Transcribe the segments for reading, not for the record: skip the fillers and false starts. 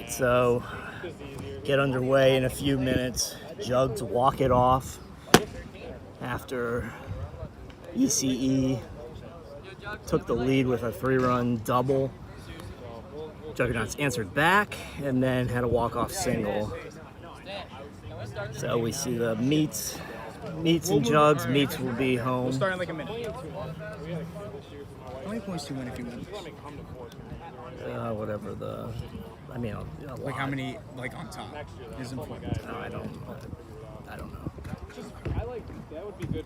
right, so get underway in a few minutes. Juggs walk it off after ECE took the lead with a 3-run double. Juggernauts answered back and then had a walk-off single. So we see the meets and Juggs. Meets will be home. We'll start in like a minute. How many points do you win if you win? Whatever the, I mean, like how many, like on top is important? No, I don't know.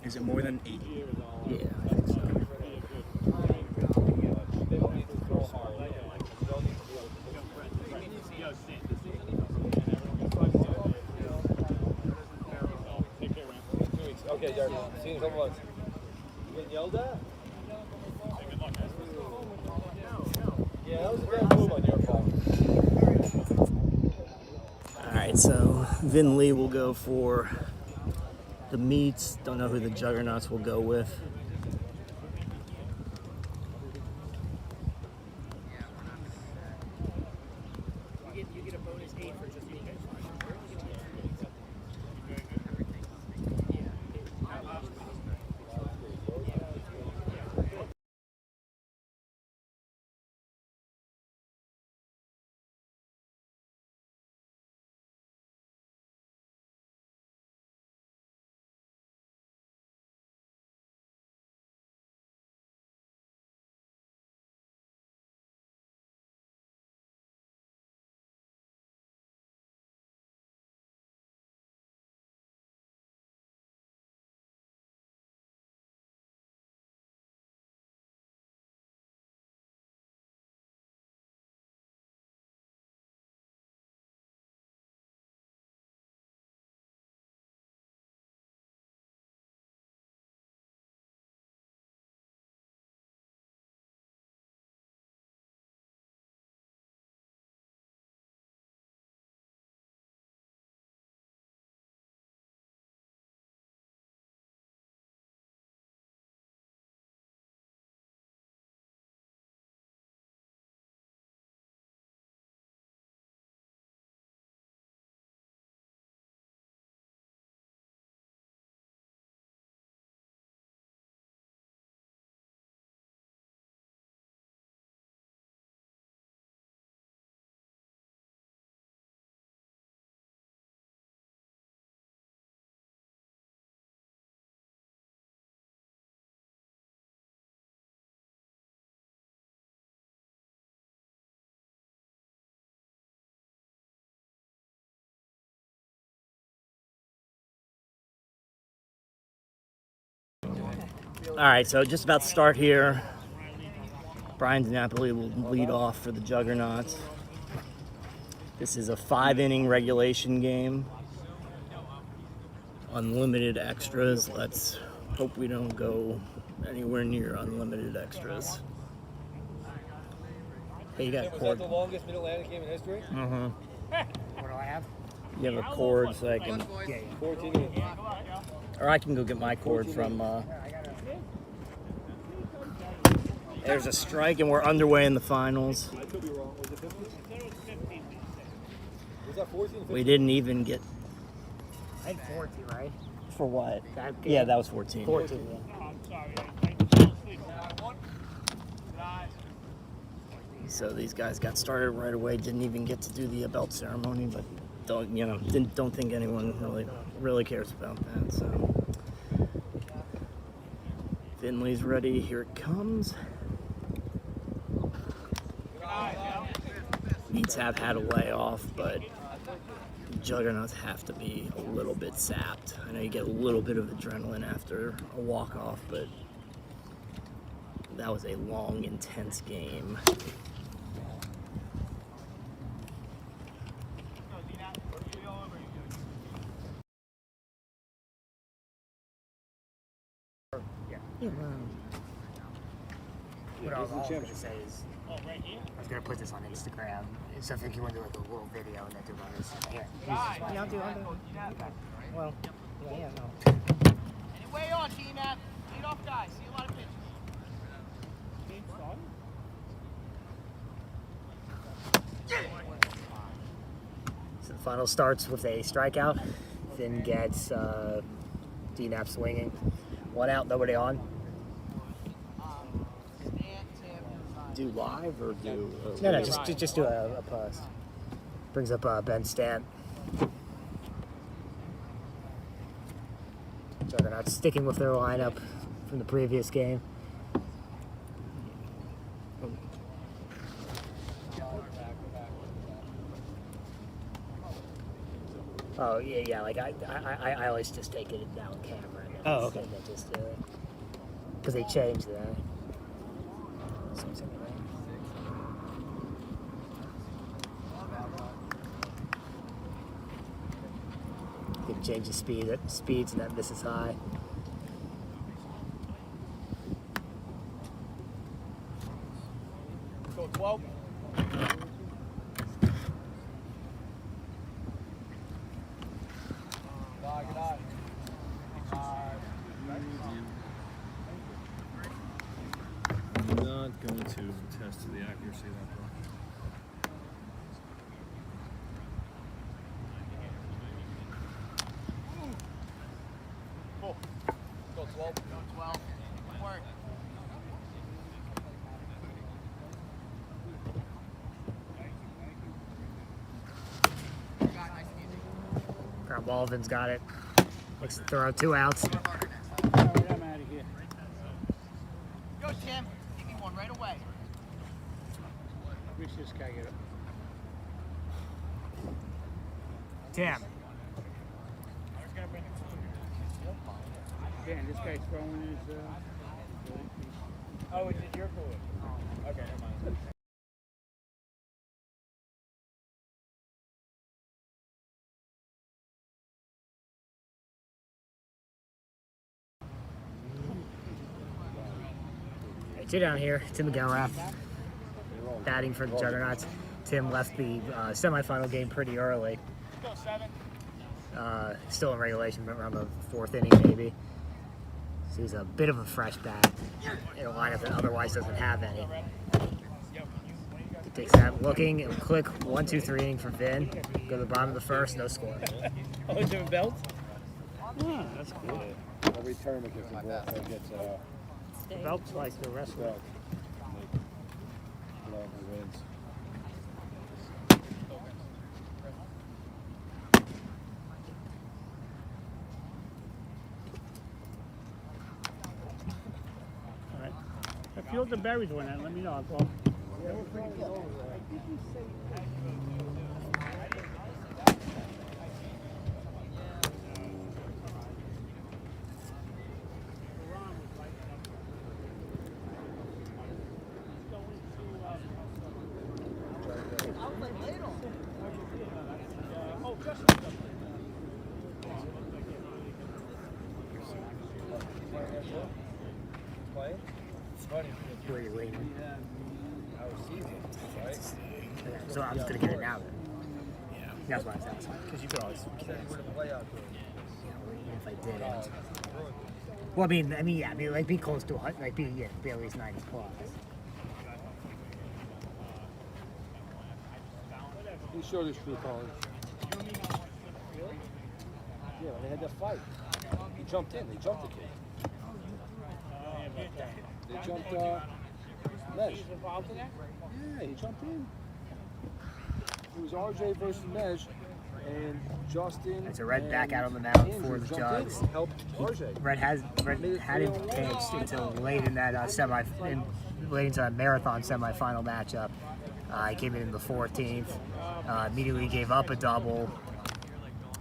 Is it more than 8? Yeah, I think so. Okay, Derek. See you in a couple months. You getting yelled at? Yeah, that was a bad move on your part. Alright, so Vin Lee will go for the meets. Don't know who the Juggernauts will go with. You get a bonus 8 for just being Alright, so just about to start here. Brian DiNapoli will lead off for the Juggernauts. This is a 5-inning regulation game. Unlimited extras. Let's hope we don't go anywhere near unlimited extras. Hey, you got a cord. Was that the longest Mid-Atlantic game in history? Uh-huh. What do I have? You have a cord so I can... Yeah. 14 innings. Or I can go get my cord from... There's a strike and we're underway in the finals. I could be wrong. Was it 15? Was that 14 or 15? We didn't even get... I had 14, right? For what? That Yeah, that was 14. 14, yeah. So these guys got started right away. Didn't even get to do the belt ceremony, but don't think anyone really cares about that. So Finley's ready. Here it comes. Meets have had a layoff, but Juggernauts have to be a little bit sapped. I know you get a little bit of adrenaline after a walk-off, but that was a long, intense game. What I was also going to say is, I was going to put this on Instagram. So if you want to do like a little video and then do one of this, here. Yeah, I'll do it. Okay. Well, yeah, no. Way on, T-Nap. Lead off guys. See a lot of pitches. Final starts with a strikeout. Finn gets D-Nap swinging. 1 out, nobody on. Do live or do? No, just do a post. Brings up Ben Stant. So they're not sticking with their lineup from the previous game. Oh yeah. Like I always just take it down camera. And Oh, okay. And then just do it because they changed that. So it's anyway. They change the speeds, and then this is high. Go 12. I'm not going to test the accuracy of that ball. Go 12. Go 12. Work. Ground ball, Vin's got it. Makes the throw, 2 outs. I'm out of here. Go, Tim. Give me one right away. Reach this guy, get it. Tim. Dan, this guy's throwing his. Oh, is it your cooler? Okay, never mind. Right, 2 down here. Tim McGillrath batting for the Juggernauts. Tim left the semifinal game pretty early. Go 7. Still in regulation, but around the 4th inning maybe. So he's a bit of a fresh bat in a lineup that otherwise doesn't have any. He takes that, looking, and click, 1-2-3 inning for Vin. Go to the bottom of the first, no score. Oh, he's doing belt? Ah, that's cool. Every tournament gets a ball, so it gets Belt's like the wrestler. belt. Whoever wins. All right. If you look the berries one, let me know. I'll go. Where are you leaning? So I'm just going to get it now then. Yeah. That's what I was asking. Because you could always. If I didn't. Well, I mean, yeah, like be close to 100, like be at least 90 plus. He showed his true colors. Yeah, when they had that fight. He jumped in. They jumped the kid. They jumped, Mej. Yeah, he jumped in. It was RJ versus Mej, and Justin. It's a Red back out on the mound Andrew for the jumped Juggs. in and helped RJ. Red hadn't pitched until late in that late into that marathon semifinal matchup. He came in the 14th. Immediately gave up a double,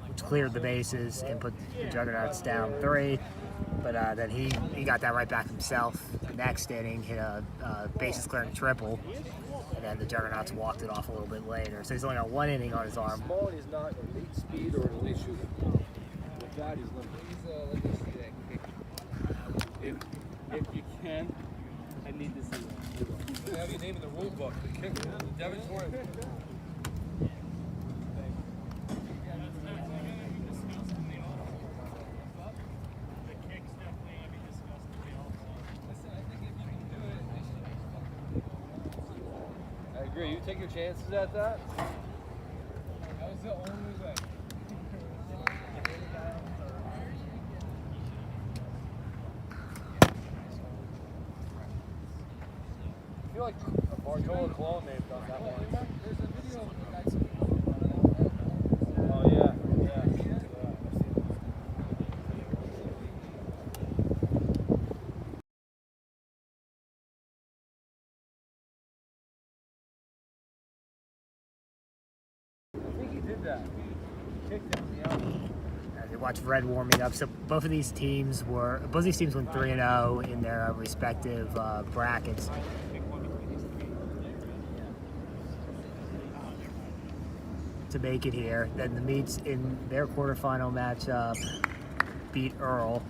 which cleared the bases and put the Juggernauts down 3. But then he got that right back himself. The next inning, hit a bases clearing triple, and then the Juggernauts walked it off a little bit later. So he's only got 1 inning on his arm. Small is not elite speed or an elite shooter. With that, he's limited. If you can, I need to see that. You have your name in the rule book. The kicker, Devin Torrance. I agree. You take your chances at that. the only way. I feel like Bartolo Colon may have done that one. There's a video of the guys. Oh yeah. I think he did that. Kicked him in the out. They watched Red warming up. So both of these teams went 3-0 in their respective brackets. To make it here. Then the Meats in their quarterfinal matchup beat Earl.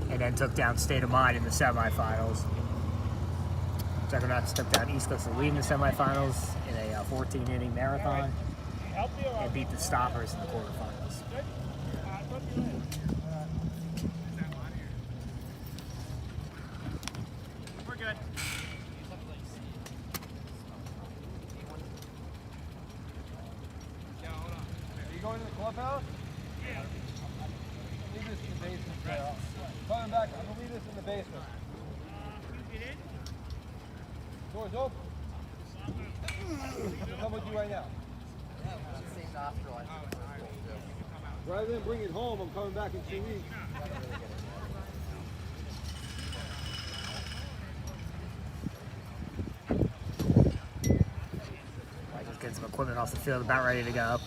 And then took down State of Mind in the semifinals. Juggernauts took down East Coast Elite in the semifinals in a 14-inning marathon. And beat the Stoppers in the quarterfinals. We're good. Are you going to the clubhouse? Yeah. Leave this in the basement. Coming back, I'm going to leave this in the basement. Door's open. I'll come with you right now. Rather than bring it home, I'm coming back in 2 weeks. Just getting some equipment off the field, about ready to go.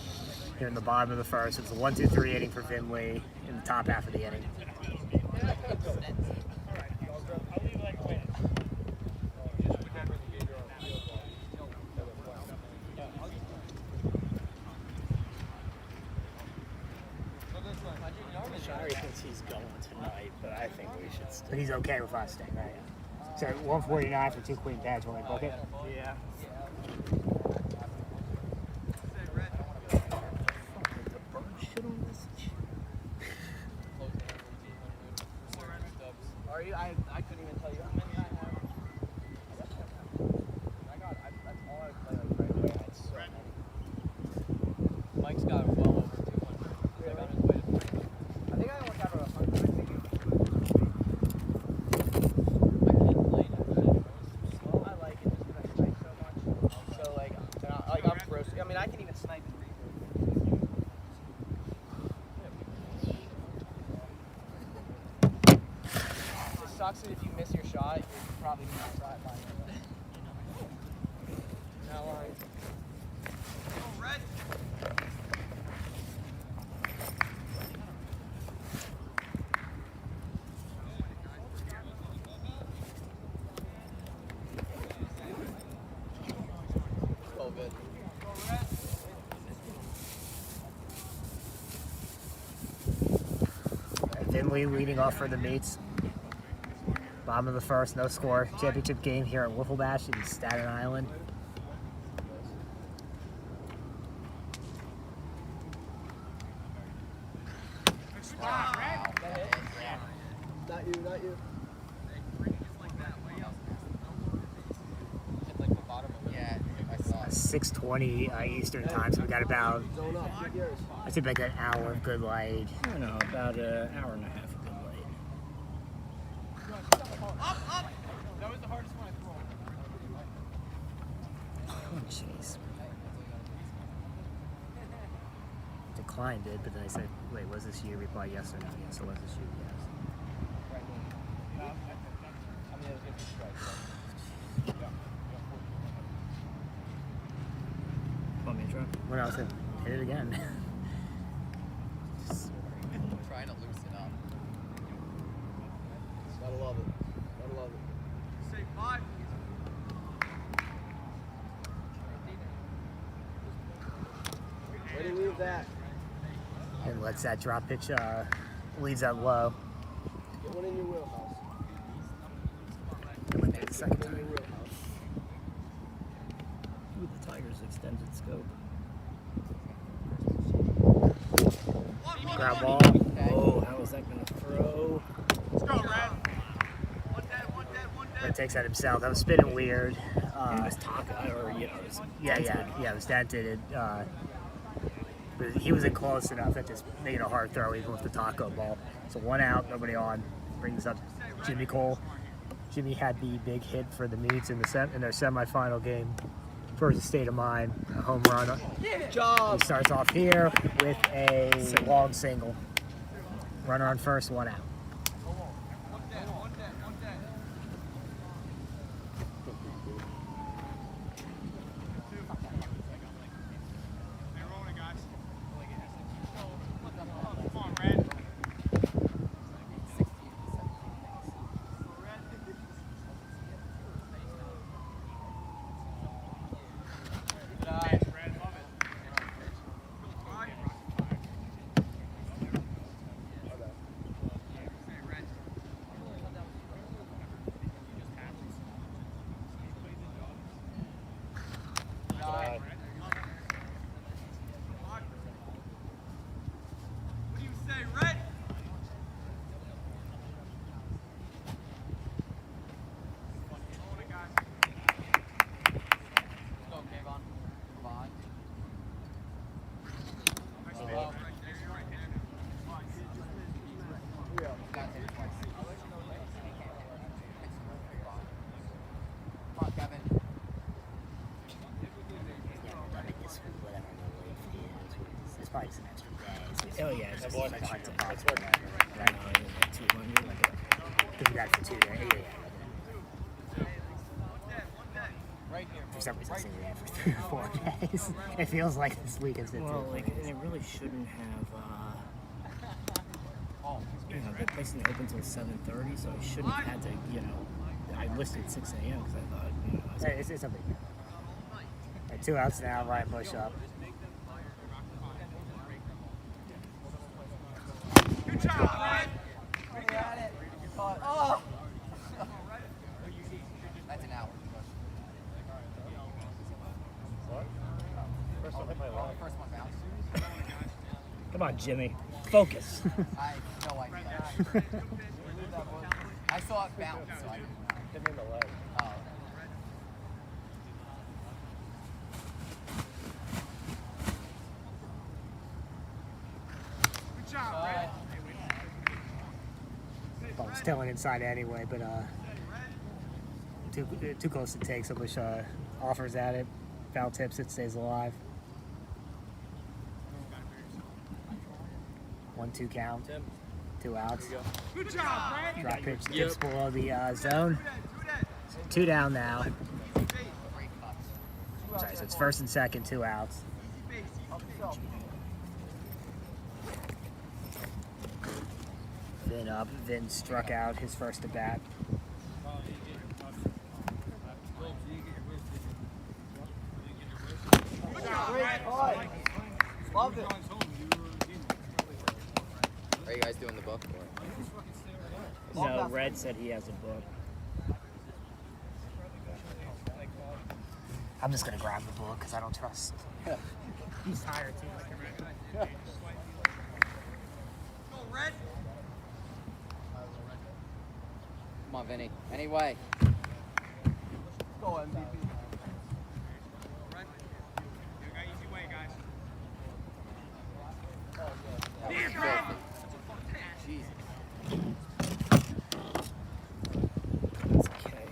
Here in the bottom of the first, it's a 1-2-3 inning for Finley in the top half of the inning. Shari thinks he's going tonight, but I think we should stay. But he's okay with us staying, right? So 149 for 2 queen pads when we book it. Yeah. The bird shit on this. Are you? I couldn't even tell you how many I have. That's all I play like right away. I had so many. Mike's got well over 200. He's like on his way to 300. I think I only got about 100. I can't play it. I like it just because I snipe so much. So like I'm gross. I mean I can even snipe and read. It sucks that if you miss your shot, you're probably going to outside by now line. Red. Oh, good. Finley leading off for the Meats. Bottom of the first, no score. Championship game here at Wiffle Bash in Staten Island. Not you. 6:20 Eastern time, so we got about, Zone up. Get yours. I think like an hour of good light. I don't know, about an hour and a half of good light. Up! That was the hardest one I threw. Oh, jeez. Declined it, but then I said, wait, was this you? Reply yes or no. Yes, it was this you. Yes. I mean, it was good for strike. Want me to try? What else? Hit it again. Trying to loosen up. Gotta love it. Say 5. Where do you leave that? And lets that drop pitch, leaves that low. Get one in your wheelhouse. It went there the second One in time. your wheelhouse. Ooh, the Tigers extended scope. Ground ball. Oh, how is that going to throw? Let's go, Red. One dead. Right takes that himself. That was spinning weird. It was Taka, or it was It was dented. But he was in close enough that just made it a hard throw even with the taco ball. So 1 out, nobody on. Brings up Jimmy Cole. Jimmy had the big hit for the Meats in their semifinal game for his State of Mind, a home run. He starts off here with a long single. Runner on first, 1 out. Probably some extra days. Oh yeah, it's just like That's it's working. right now, 200. Because we got it for 2 days. Right here. For some reason, I think we had for 3 or 4 days. It feels like this week has been Well, 3 like, and it really shouldn't have. The place isn't open until 7:30, so I shouldn't have had to. I listed 6 a.m. because I thought. It's something. 2 outs now. Ryan Bush up. Good job, Ryan. Oh. That's an out. First one hit my leg. First one bounced. Come on, Jimmy, focus. I have no idea. I saw it bounce, so I didn't know. Hit me in the leg. Oh. Good job, Red. Ball was tailing inside anyway, but too close to take. So Bush offers at it. Foul tips it, stays alive. 1-2 count. 2 outs. Good job, Red. Drop pitch tips below the zone. 2 down now. Sorry, so it's first and second, 2 outs. Vin up. Vin struck out his first at bat. Love it. Are you guys doing the book? No, Red said he has a book. I'm just gonna grab the book because I don't trust. He's tired too. Come on, Vinny. Anyway. Go MVP. Jesus. Okay.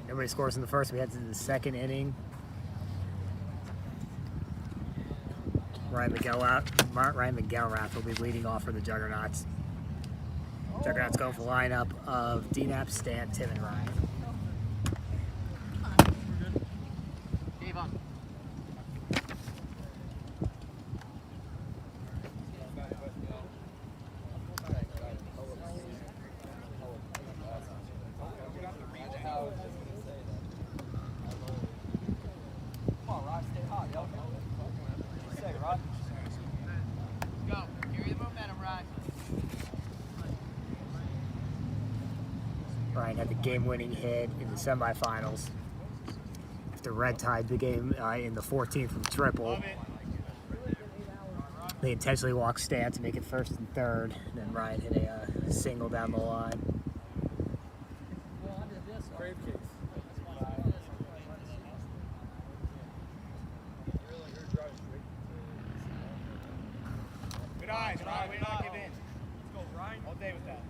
Nobody scores in the first. We head to the second inning. Ryan McGillrath will be leading off for the Juggernauts. Juggernauts go for the lineup of DNAP, Stan, Tim, and Ryan. Dave on. Ryan had the game-winning hit in the semifinals. After Red tied the game in the 14th from triple. They intentionally walked Stan to make it first and third, and then Ryan hit a single down the line. Grave case. Good eyes, Ryan. Way not give in. Let's go, Ryan. All day with that.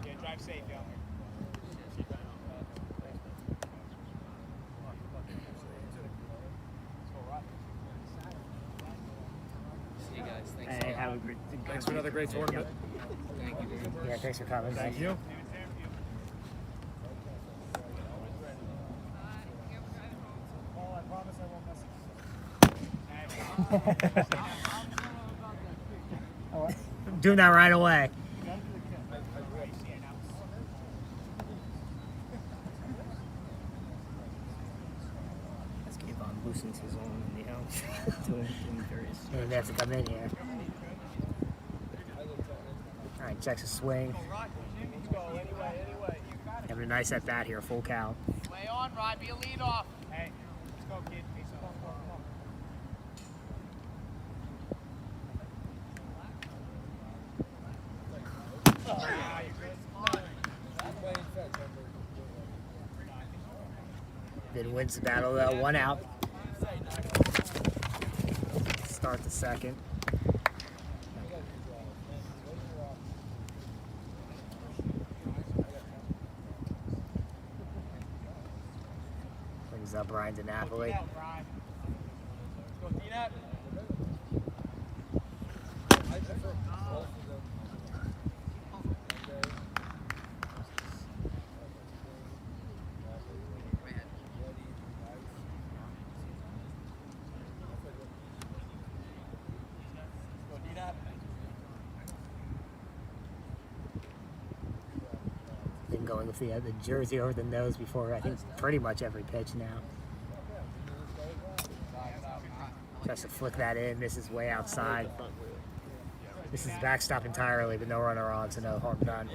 Yeah, drive safe down there. See you guys. Thanks. Hey, have a great. Thanks for another great tournament. Thank you. Yeah, thanks for coming. Thank you. Paul, I promise I won't mess I'm doing that right away. Let's keep on loosens his own in the house. doing various. And they have to come in here. All right, checks a swing. Having a nice at bat here, full count. Play on, Ryan. Be a lead off. Hey, let's go, kid. Face up. Then wins the battle, 1 out. Start the second. Brings up Ryan DiNapoli. Let's go, D-Nap. Been going with the jersey over the nose before, I think, pretty much every pitch now. Tries to flick that in, misses way outside. This is backstop entirely, but no runner on, so no harm done.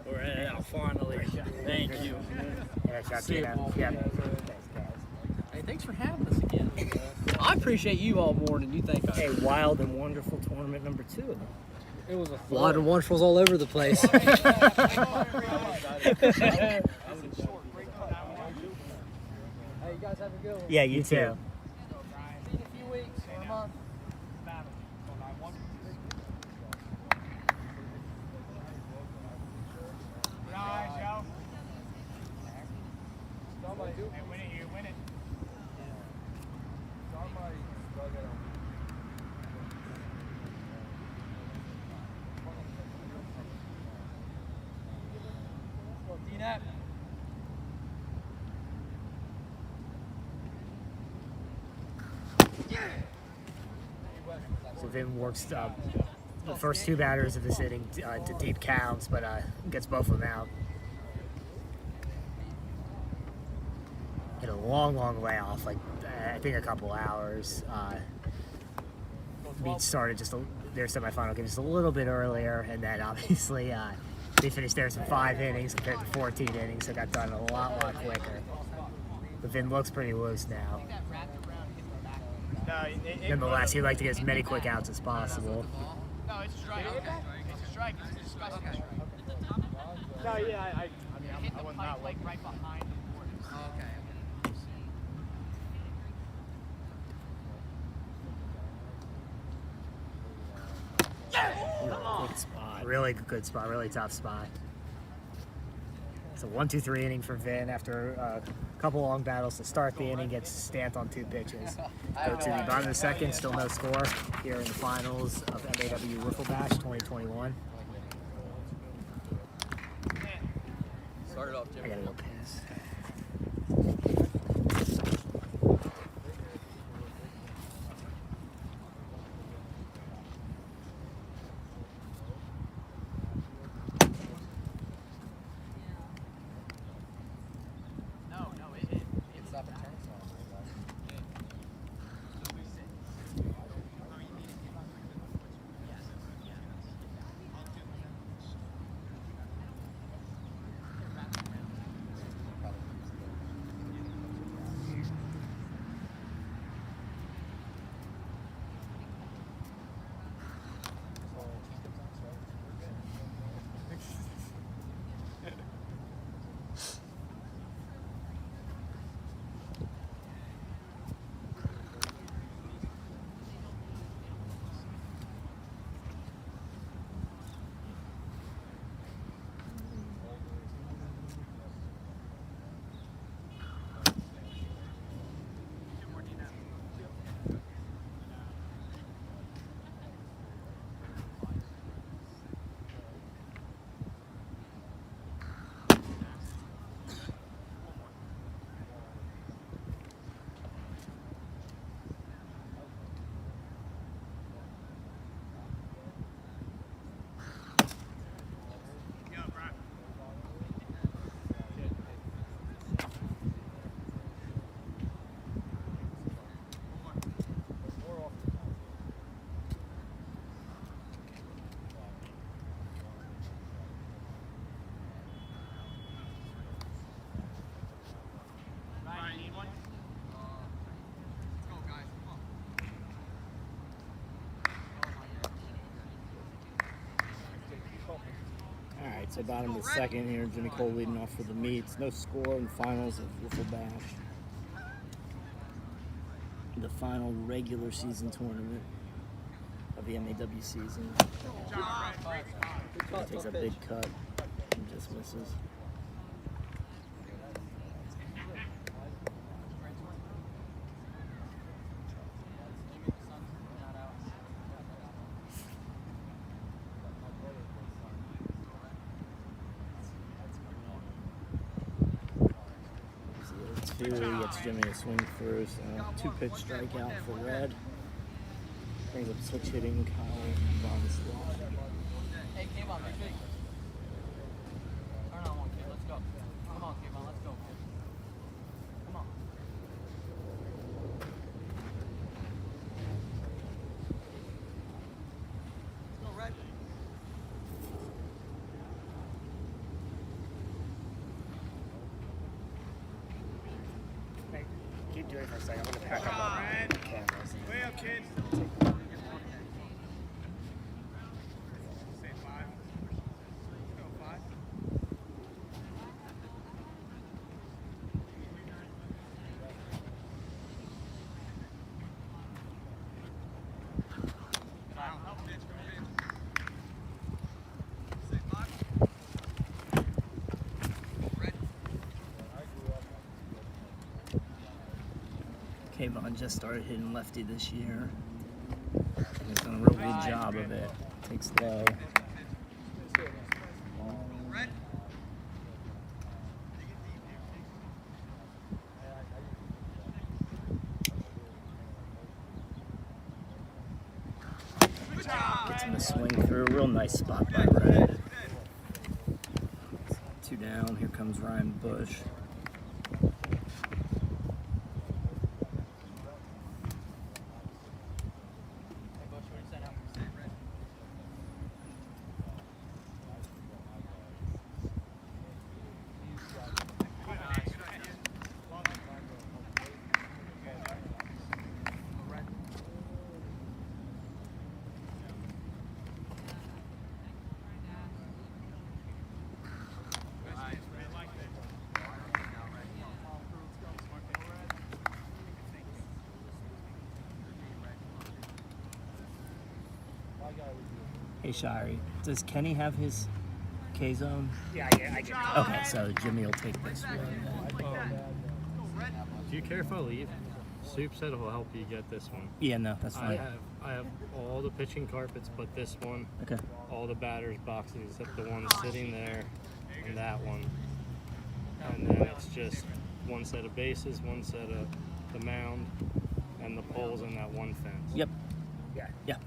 We're out finally. Thank you. Yeah, shot See you, to Paul. yeah. Thanks, guys. Hey, thanks for having us again. I appreciate you all more than you think I Hey, wild and wonderful tournament number 2. It was a Wild and wonderful's all over the place. Hey, you guys have a good one. Yeah, you too. See you in a few weeks or a month. Good eyes, yo. Somebody do. Hey, win it here, win it. Somebody dug it on. Go, D-Nap. So Vin works the first 2 batters of this inning to deep counts, but gets both of them out. Hit a long, long layoff, like I think a couple hours. Beat started their semifinal game just a little bit earlier, and then obviously they finished theirs in 5 innings compared to 14 innings, so got done a lot quicker. But Vin looks pretty loose now. No, Nonetheless, he'd like to get as many quick outs as possible. No, it's a strike. It's a strike. It's a disgusting strike. No, yeah, I Hit I the was pipe not like right behind the board. Okay. Good spot. Really good spot, really tough spot. It's a 1-2-3 inning for Vin after a couple long battles to start the inning, gets stamped on 2 pitches. Go to the bottom of the second, still no score here in the finals of MAW Wiffle Bash 2021. Start it off, Jim. I gotta go piss. It's up and turns on. Alright, so bottom of the second here, Jimmy Cole leading off for the meets. No score in finals of Wiffle Bash. The final regular season tournament of the MAW season. He takes a big cut and just misses. Two, he gets Jimmy to swing first. Two-pitch strikeout for Red. Brings up switch hitting Kyle on the slot. Hey, Kayvon, make sure. Turn on one, kid. Let's go. Come on, Kayvon. Let's go, kid. Come on. Let's go, Red. Hey, keep doing it for a second. I'm going to pack up on the cameras. Way up, kid. Say 5. Let's go, 5. Say 5. Kayvon just started hitting lefty this year. He's done a real good job of it. Takes low. Gets him a swing through. Real nice spot by Red. 2 down. Here comes Ryan Bush. Hey Shari, does Kenny have his K-zone? Yeah, I get it. Okay, so Jimmy will take this one. Do you care if I leave? Soup said he'll help you get this one. Yeah, no, that's fine. I have all the pitching carpets but this one. Okay. All the batters boxes except the one sitting there and that one. And then it's just one set of bases, one set of the mound, and the poles and that one fence. Yep. Yeah. Yeah. Okay.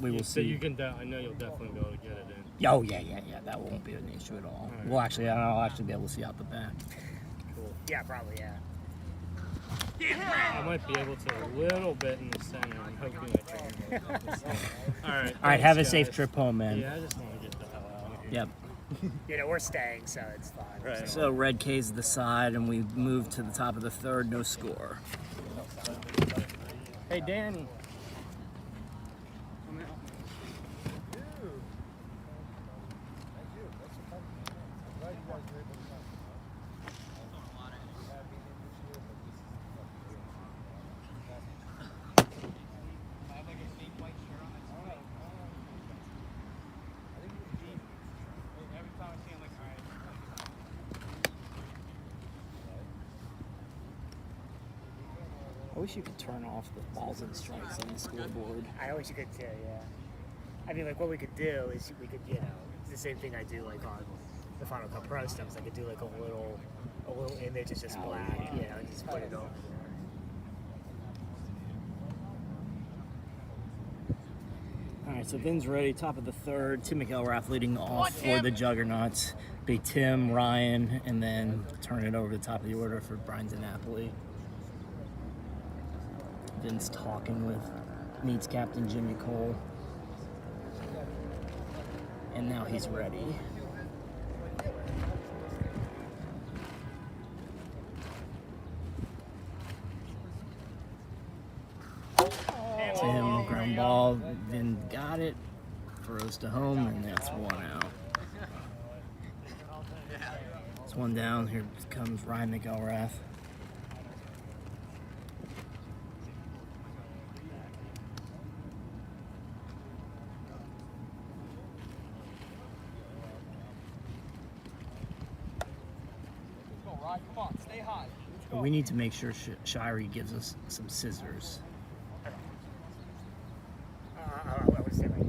We will So see. you can. I know you'll definitely be able to get it in. Oh yeah. That won't be an issue at all. Alright. Well, actually, I'll actually be able to see out the back. Cool. Yeah, probably, yeah. I might be able to a little bit in the center. I'm hoping I can. All right. All right. Have a thanks, safe guys. trip home, man. Yeah, I just want to get the hell out of here. Yep. You know, we're staying, so it's fine. Right. So Red K's the side, and we move to the top of the third. No score. Hey, Danny. I wish you could turn off the balls and strikes on the scoreboard. I wish you could too, yeah. I mean, like, what we could do is we could, you know, it's the same thing I do, like, on the Final Cut Pro stuff. I could do, like, a little image that's just black, you know, and just put it over there. All right, so Vin's ready. Top of the third. Tim McElrath leading off for the Juggernauts. Be Tim, Ryan, and then turn it over to the top of the order for Brian DiNapoli. Vin's talking with meets Captain Jimmy Cole. And now he's ready. Tim, ground ball. Vin got it. Throws to home, and that's 1 out. It's one down. Here comes Ryan McElrath. Come on, stay high. We need to make sure Shirey gives us some scissors. I would say right.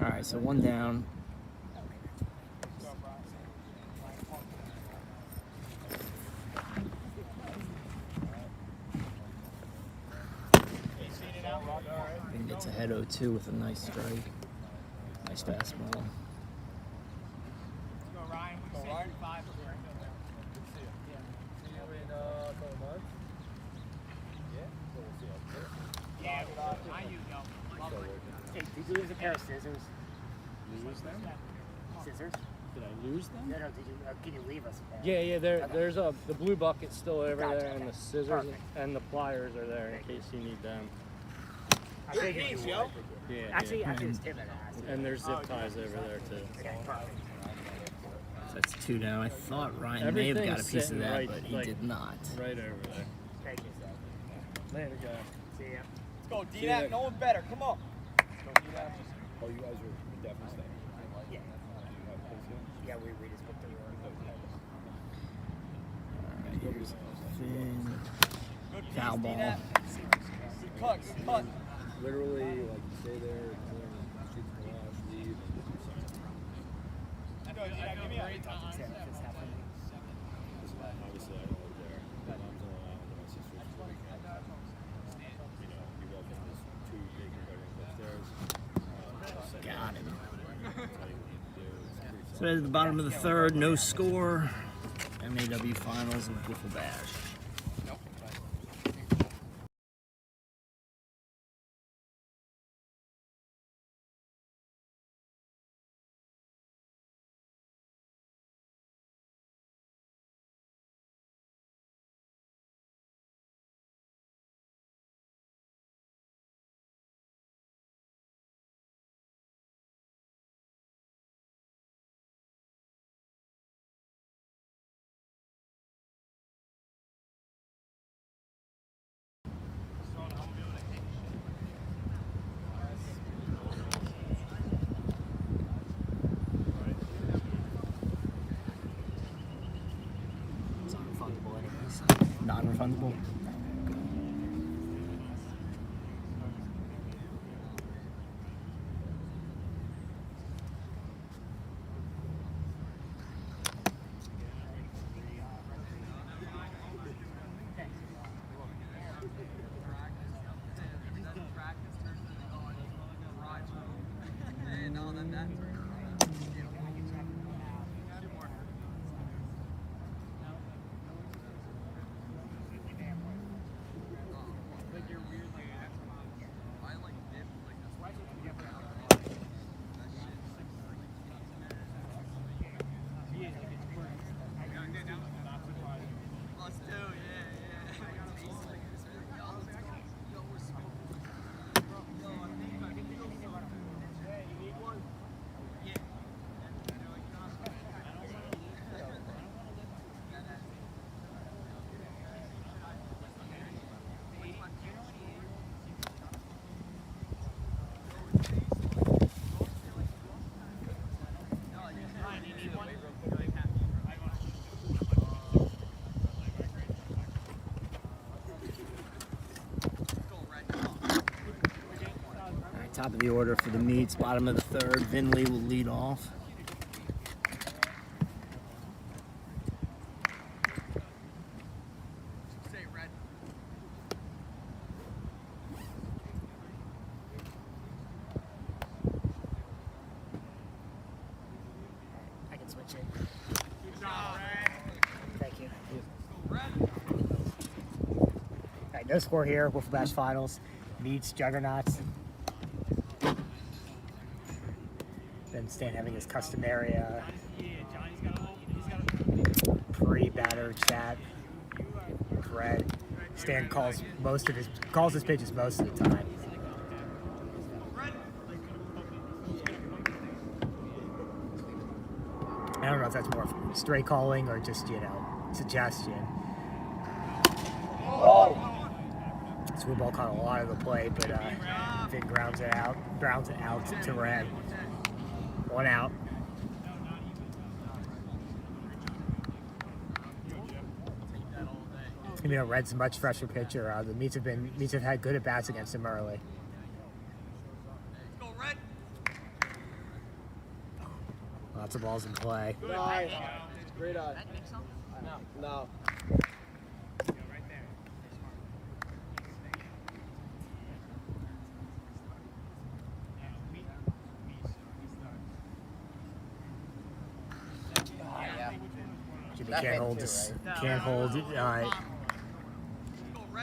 All right, so one down. And gets ahead 0-2 with a nice strike. Nice fastball. Go Ryan. Go Ryan. 5. Yeah, I use them. Hey, did you lose a pair of scissors? Lose them? Scissors? Did I lose them? No, did you? Can you leave us a pair? Yeah, there's the blue bucket's still over Gotcha, there, and okay. the scissors Perfect. and the pliers are there in case you need them. I figured you would. Yeah, Actually, it's Tim that asked. and there's zip ties over there too. Okay, perfect. So that's 2 down. I thought Ryan may have got a Everything's piece of sitting that, right, but he like- did not. Right over there. Thank you. Later, guys. See ya. Let's go, D-Nap. No one better. Come on. Oh, you guys are definitely staying. Yeah. Yeah, we just put the All right, here's Finn. Foul ball. Cut. Literally, like, you stay there, shoot the garage, leave. Give me a Obviously, I don't live there. My mom's on Long Island, my sister's for the weekend. You know, you walk in, there's 2 big bedrooms upstairs. Got him. Tell you what you do. It's pretty So at the bottom of the third, no score. MAW finals of Wiffle Bash. It's unrefundable anyways. Non-refundable. Top of the order for the meets, bottom of the third. Vinley will lead off. I can switch it. Thank you. Alright, no score here. Wiffle Bash Finals. Meets Juggernauts. Then Stan having his customary pre-batter chat. Fred. Stan calls his pitches most of the time. if that's more straight calling or just, you know, suggestion. Swoopball caught a lot of the play, but Vin grounds it out to Red. 1 out. You know, Red's a much fresher pitcher. The Meats have had good at bats against him early. Lots of balls in play. Good eye. Great eye. No. Jimmy can't hold.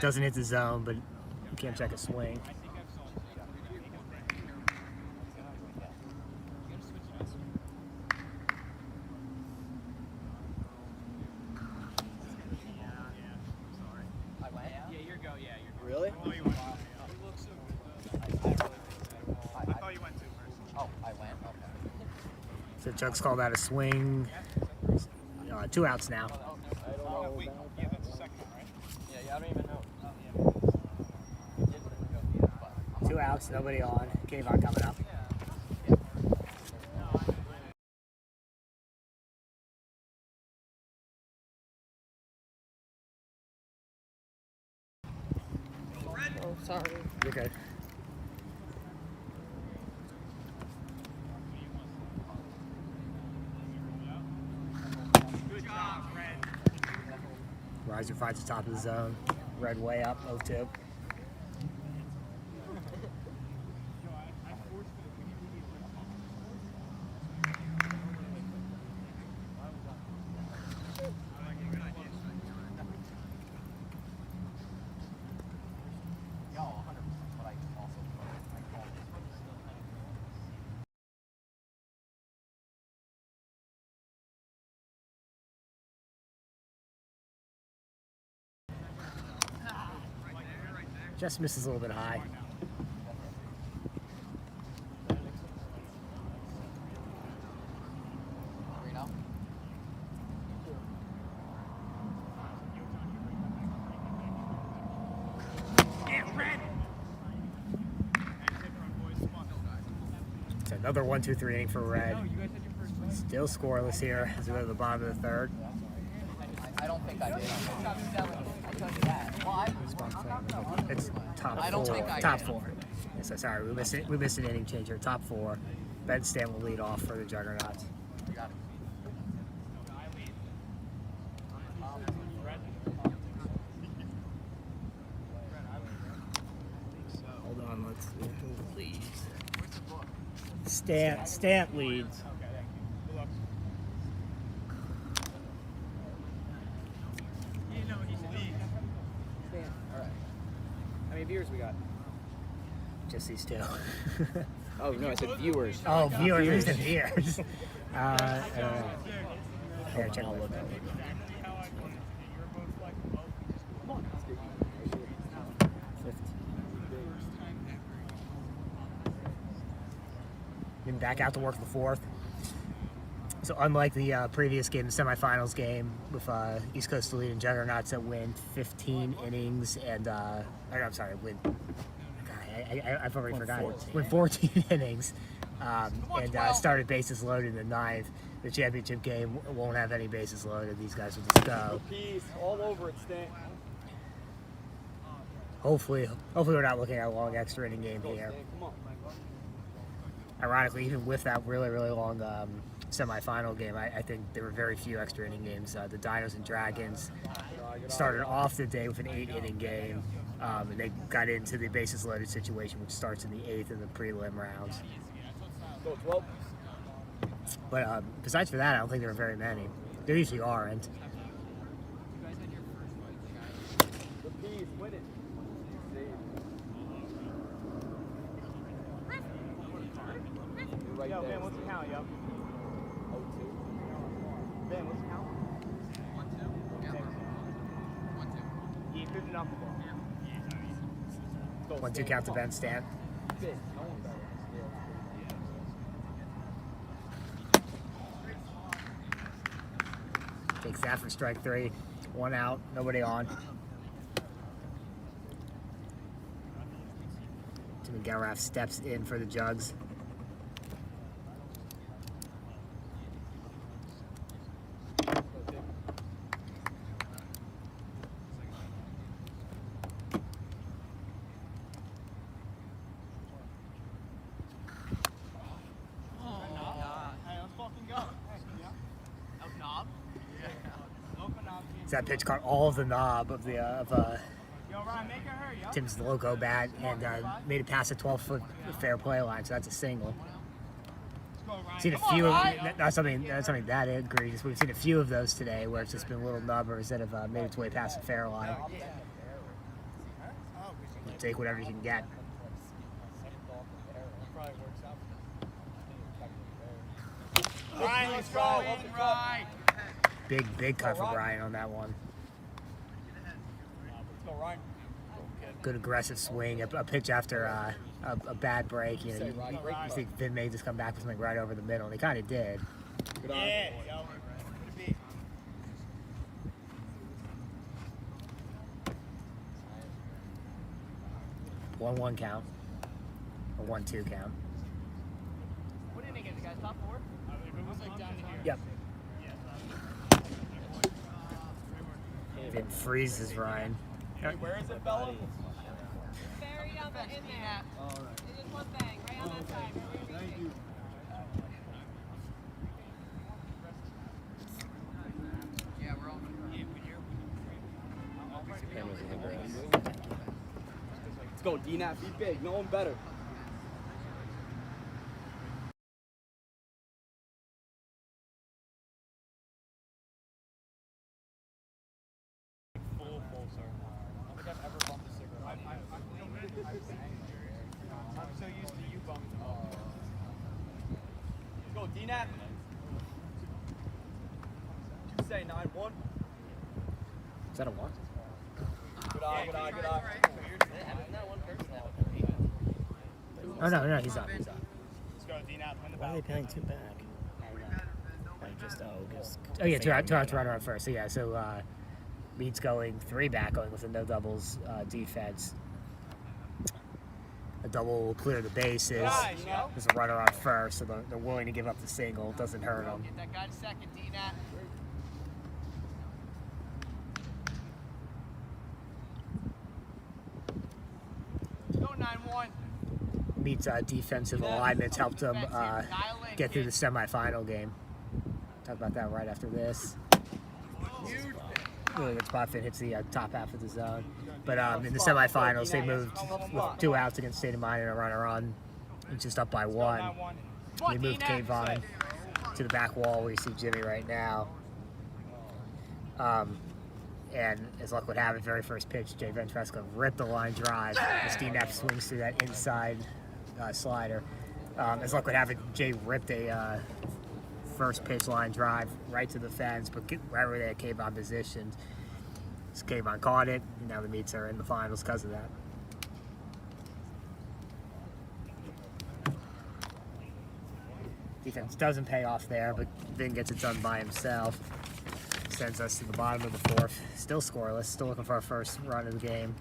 Doesn't hit the zone, but you can't check a swing. Really? I thought you went to first. Oh, I went? Okay. So Juggs called that a swing. 2 outs now. I don't know. Wait, yeah, that's the second one, right? Yeah, I don't even know. It didn't go either, but 2 outs, nobody on. Kayvon coming up. Oh, sorry. You're good. Good job, Red. Riser finds the top of the zone. Red way up, 0-2. yo, 100%. But I also called it. Just misses a little bit high. Reno? It's another 1-2-3 inning for Red. Still scoreless here as we go to the bottom of the third. I don't think I did. I tell you that. Well, It's top I don't four. think I Top did. 4. So sorry, we missed an inning change here. Top 4. Ben Stan will lead off for the Juggernauts. You got it. Hold on, let's see who leads. Stant leads. All right. How many viewers we got? Just these 2. Oh, no, I said viewers. Oh, viewers and viewers. Here, check out. Been back out to work the 4th. So unlike the previous game, the semifinals game with East Coast Elite and Juggernauts that win 15 innings and I'm sorry, win. I've already forgotten. Win 14 innings and started bases loaded in the 9th. The championship game won't have any bases loaded. These guys will just go. Peace all over it, Stan. Hopefully we're not looking at a long extra inning game here. Come on. Ironically, even with that really, really long semifinal game, I think there were very few extra inning games. The Dinos and Dragons started off the day with an 8-inning game, and they got into the bases loaded situation, which starts in the 8th in the prelim rounds. Go 12. But besides for that, I don't think there were very many. There usually aren't. The peace, win it. Right Yo, there. Ben, what's the count, yo? 0-2. Ben, what's the count? 1-2. Yeah, 50 off the ball. 1-2 count to Ben Stan. Fifth. No one better. Yeah. Takes that for strike 3. 1 out, nobody on. Jimmy Galraff steps in for the Juggs. That pitch caught all of the knob of the Tim's logo bat and made it past the 12-foot fair play line, so that's a single. Seen a few. Not something that egregious. We've seen a few of those today where it's just been little nubbers that have made its way past the fair line. You take whatever you can get. Ryan, let's go. Big cut for Brian on that one. Good aggressive swing, a pitch after a bad break. You know, you think Vin may just come back with something right over the middle, and he kind of did. Yeah. 1-1 count, or 1-2 count. What inning is it, guys? Top 4? Yep. Vin freezes Ryan. Where is it, Bella? Buried on the in there. It is one thing, right on that side. Thank you. Yeah, we're all Let's go, D-Nat. Be big. No one better. Full, sir. I don't think I've ever bumped a cigarette. I'm so used to you bumping them. Let's go, D-Nat. You say 9-1. Is that a 1? Good eye. not one person that Oh no, he's on. Let's go, D-Nat. Win the Why are battle. they paying 2 back? Like just Oh yeah, two out to runner on first. So yeah, Mead's going 3 back, going with a no doubles defense. A double will clear the bases. Guys, There's a runner on first, so they're willing to give up the single. Doesn't hurt them. Get that guy to second, D-Nat. Go 9-1. Mead's defensive alignments helped them get through the semifinal game. Talk about that right after this. Really good spot. Finn hits the top half of the zone. But in the semifinals, they moved with 2 outs against State of Mind and a runner on, and just up by 1. They moved Kayvon to the back wall where you see Jimmy right now. And as luck would have it, very first pitch, Jay Ventresco ripped the line drive. As D-Nap swings through that inside slider. As luck would have it, Jay ripped a first pitch line drive right to the fence, but right where they had Kayvon positioned. So Kayvon caught it, and now the Meats are in the finals because of that. Defense doesn't pay off there, but Vin gets it done by himself. Sends us to the bottom of the 4th. Still scoreless, still looking for our first run of the game.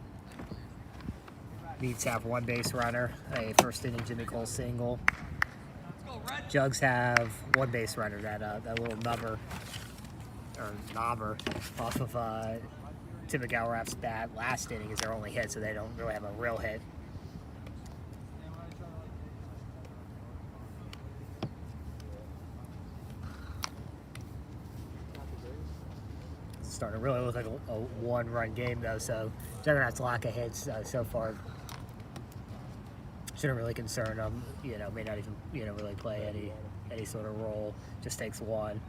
Meats have 1 base runner, a first inning Jimmy Cole single. Juggs have 1 base runner, that little knobber off of Tim McGowan-Raff's bat last inning is their only hit, so they don't really have a real hit. It's starting to really look like a 1-run game though, so Juggernaut's lack of hits so far shouldn't really concern them. May not even really play any sort of role. Just takes 1.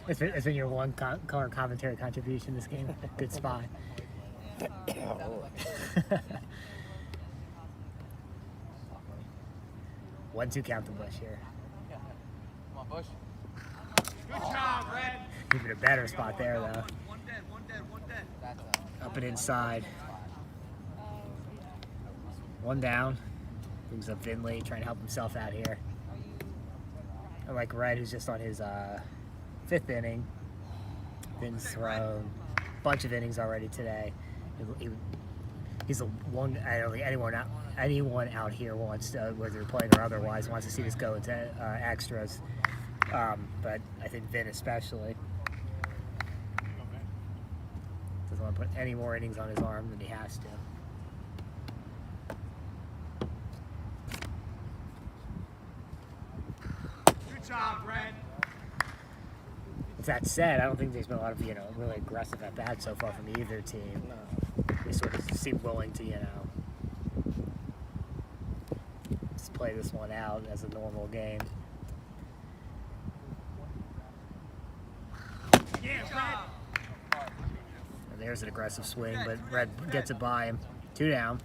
It's been your one color commentary contribution this game. Good spot. 1-2 count the Bush here. Come on, Bush. Good job, Red. Even a better spot there though. One dead. That's Up and inside. 1 down. Brings up Vinley, trying to help himself out here. I like Red, who's just on his 5th inning. Vin's thrown a bunch of innings already today. He's the one. I don't think anyone out here wants to, whether they're playing or otherwise, wants to see this go into extras. But I think Vin especially doesn't want to put any more innings on his arm than he has to. Good job, Red. With that said, I don't think there's been a lot of really aggressive at bats so far from either team. They sort of seem willing to just play this one out as a normal game. Yeah, Red. And there's an aggressive swing, but Red gets it by him. 2 down.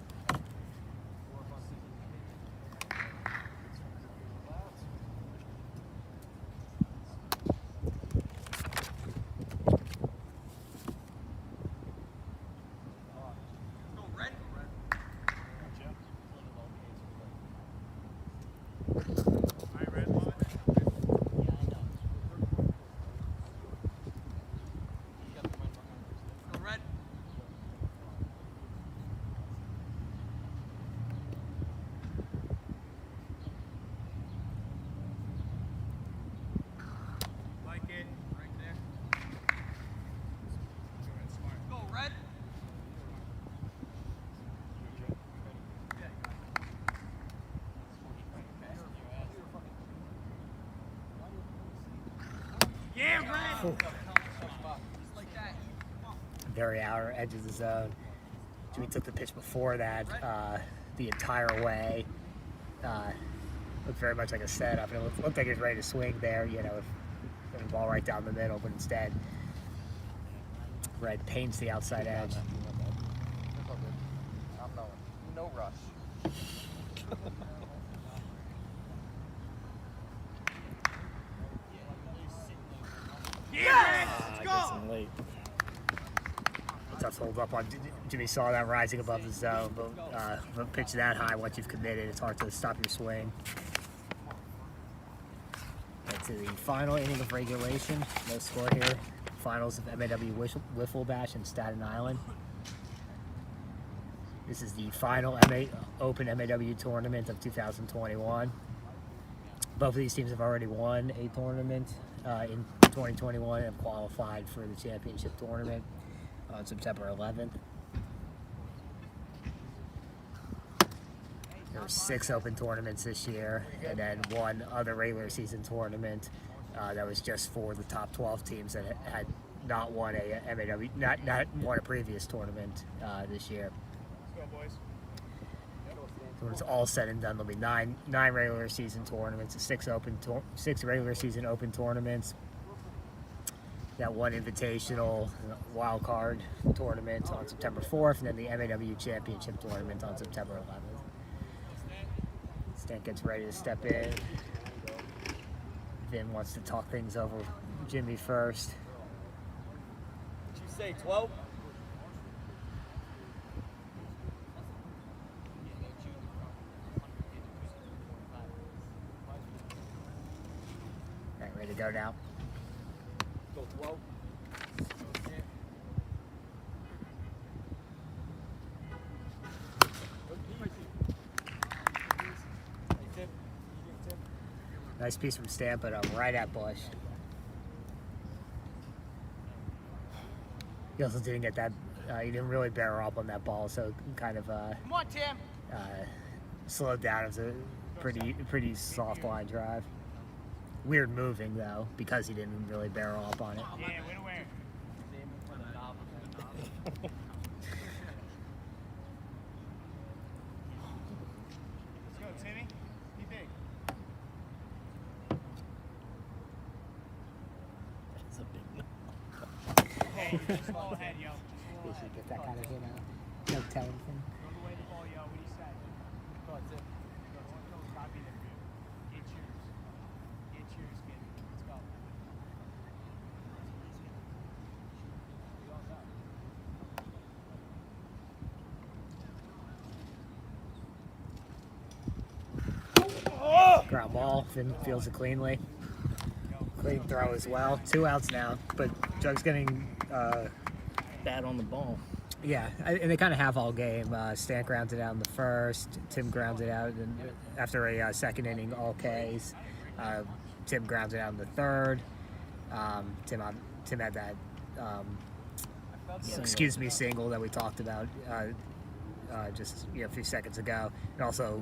Very outer edge of the zone. Jimmy took the pitch before that the entire way. Looked very much like a setup, and it looked like he was ready to swing there, with the ball right down the middle, but instead Red paints the outside edge. no rush. Gets him late. Tough hold up on Jimmy saw that rising above the zone, but a pitch that high, once you've committed, it's hard to stop your swing. Get to the final inning of regulation. No score here. Finals of MAW Wiffle Bash in Staten Island. This is the final Open MAW tournament of 2021. Both of these teams have already won a tournament in 2021 and have qualified for the championship tournament on September 11th. There were 6 open tournaments this year, and then 1 other regular season tournament that was just for the top 12 teams that had not won a MAW, not won a previous tournament this year. Let's go, boys. When it's all said and done, there'll be 9 regular season tournaments, 6 regular season open tournaments. That 1 invitational wild card tournament on September 4th, and then the MAW Championship tournament on September 11th. Stan gets ready to step in. Vin wants to talk things over with Jimmy first. Did you say 12? All right, ready to go now? Go 12. Nice piece from Stan, but right at Bush. He also didn't get that, he didn't really bear up on that ball, so kind of Come on, Tim. slowed down. It was Pretty soft line drive. Weird moving though, because he didn't really barrel up on it. Yeah, win away. Let's go, Timmy. Be big. That's a big no. Hey, small head, yo. They should get that kind of, no telling thing. Throw away the ball, yo. What do you say? Go on, Tim. Copy the dude. It's yours. It's yours, kid. Let's go. Ground ball. Finn fields it cleanly. Clean throw as well. 2 outs now, but Juggs getting bad on the ball. Yeah, and they kind of have all game. Stan grounded out in the first. Tim grounded out after a second inning, all Ks. Tim grounded out in the third. Tim had that single that we talked about just a few seconds ago, and also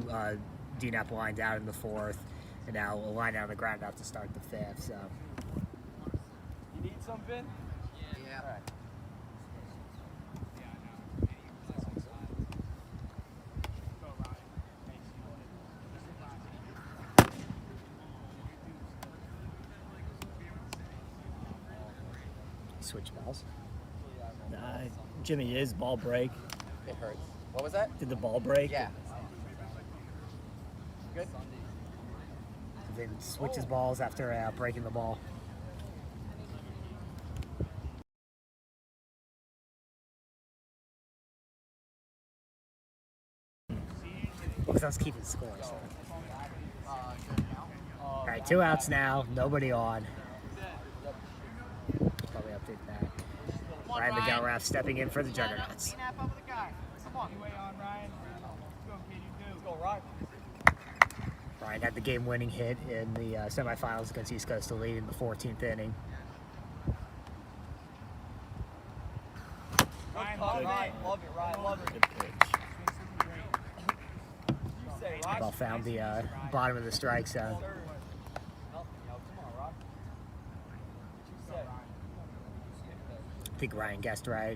DNAP lined out in the fourth, and now a line out on the ground out to start the fifth. So. You need something? Yeah. All right. Switch balls. Jimmy, is ball break? It hurts. What was that? Did the ball break? Yeah. Good. Then switches balls after breaking the ball. Because I was keeping score. So. All right, 2 outs now. Nobody on. Probably update that. Ryan McGillrath stepping in for the Juggernauts. Come on. You way on, Ryan. Let's go, kid. You do. Let's go, Ryan. Ryan had the game-winning hit in the semifinals against East Coast to lead in the 14th inning. Ryan, Love it, Ryan. Love it. Good pitch. Ball found the bottom of the strike zone. I think Ryan guessed right.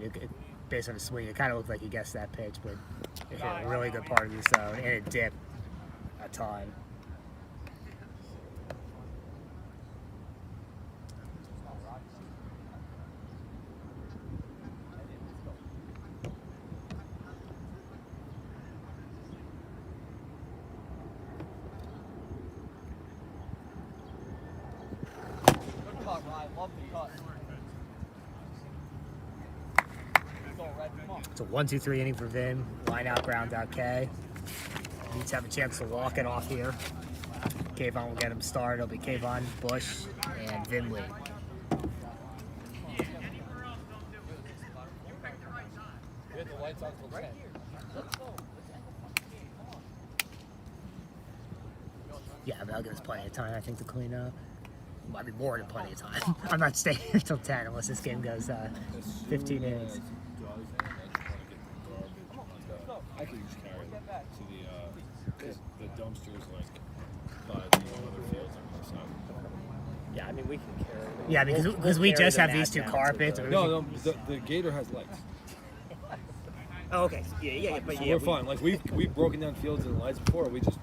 Based on the swing, it kind of looked like he guessed that pitch, but it hit a really good part of the zone, and it dipped a ton. Good cut, Ryan. Love the cut. It's a 1-2-3 inning for Vin. Line out, ground out, K. Needs to have a chance to walk it off here. Kayvon will get him started. It'll be Kayvon, Bush, and Vin Lee. Yeah, but that'll give us plenty of time, I think, to clean up. Might be more than plenty of time. I'm not staying here till 10 unless this game goes 15 innings. I could just carry it to the dumpsters like by the other fields on the side. Yeah, I mean, we can carry it. Yeah, because we just have these two carpets. No, the Gator has lights. Oh, okay. Yeah, but So we're fine. Like we've broken down fields and lights before. We just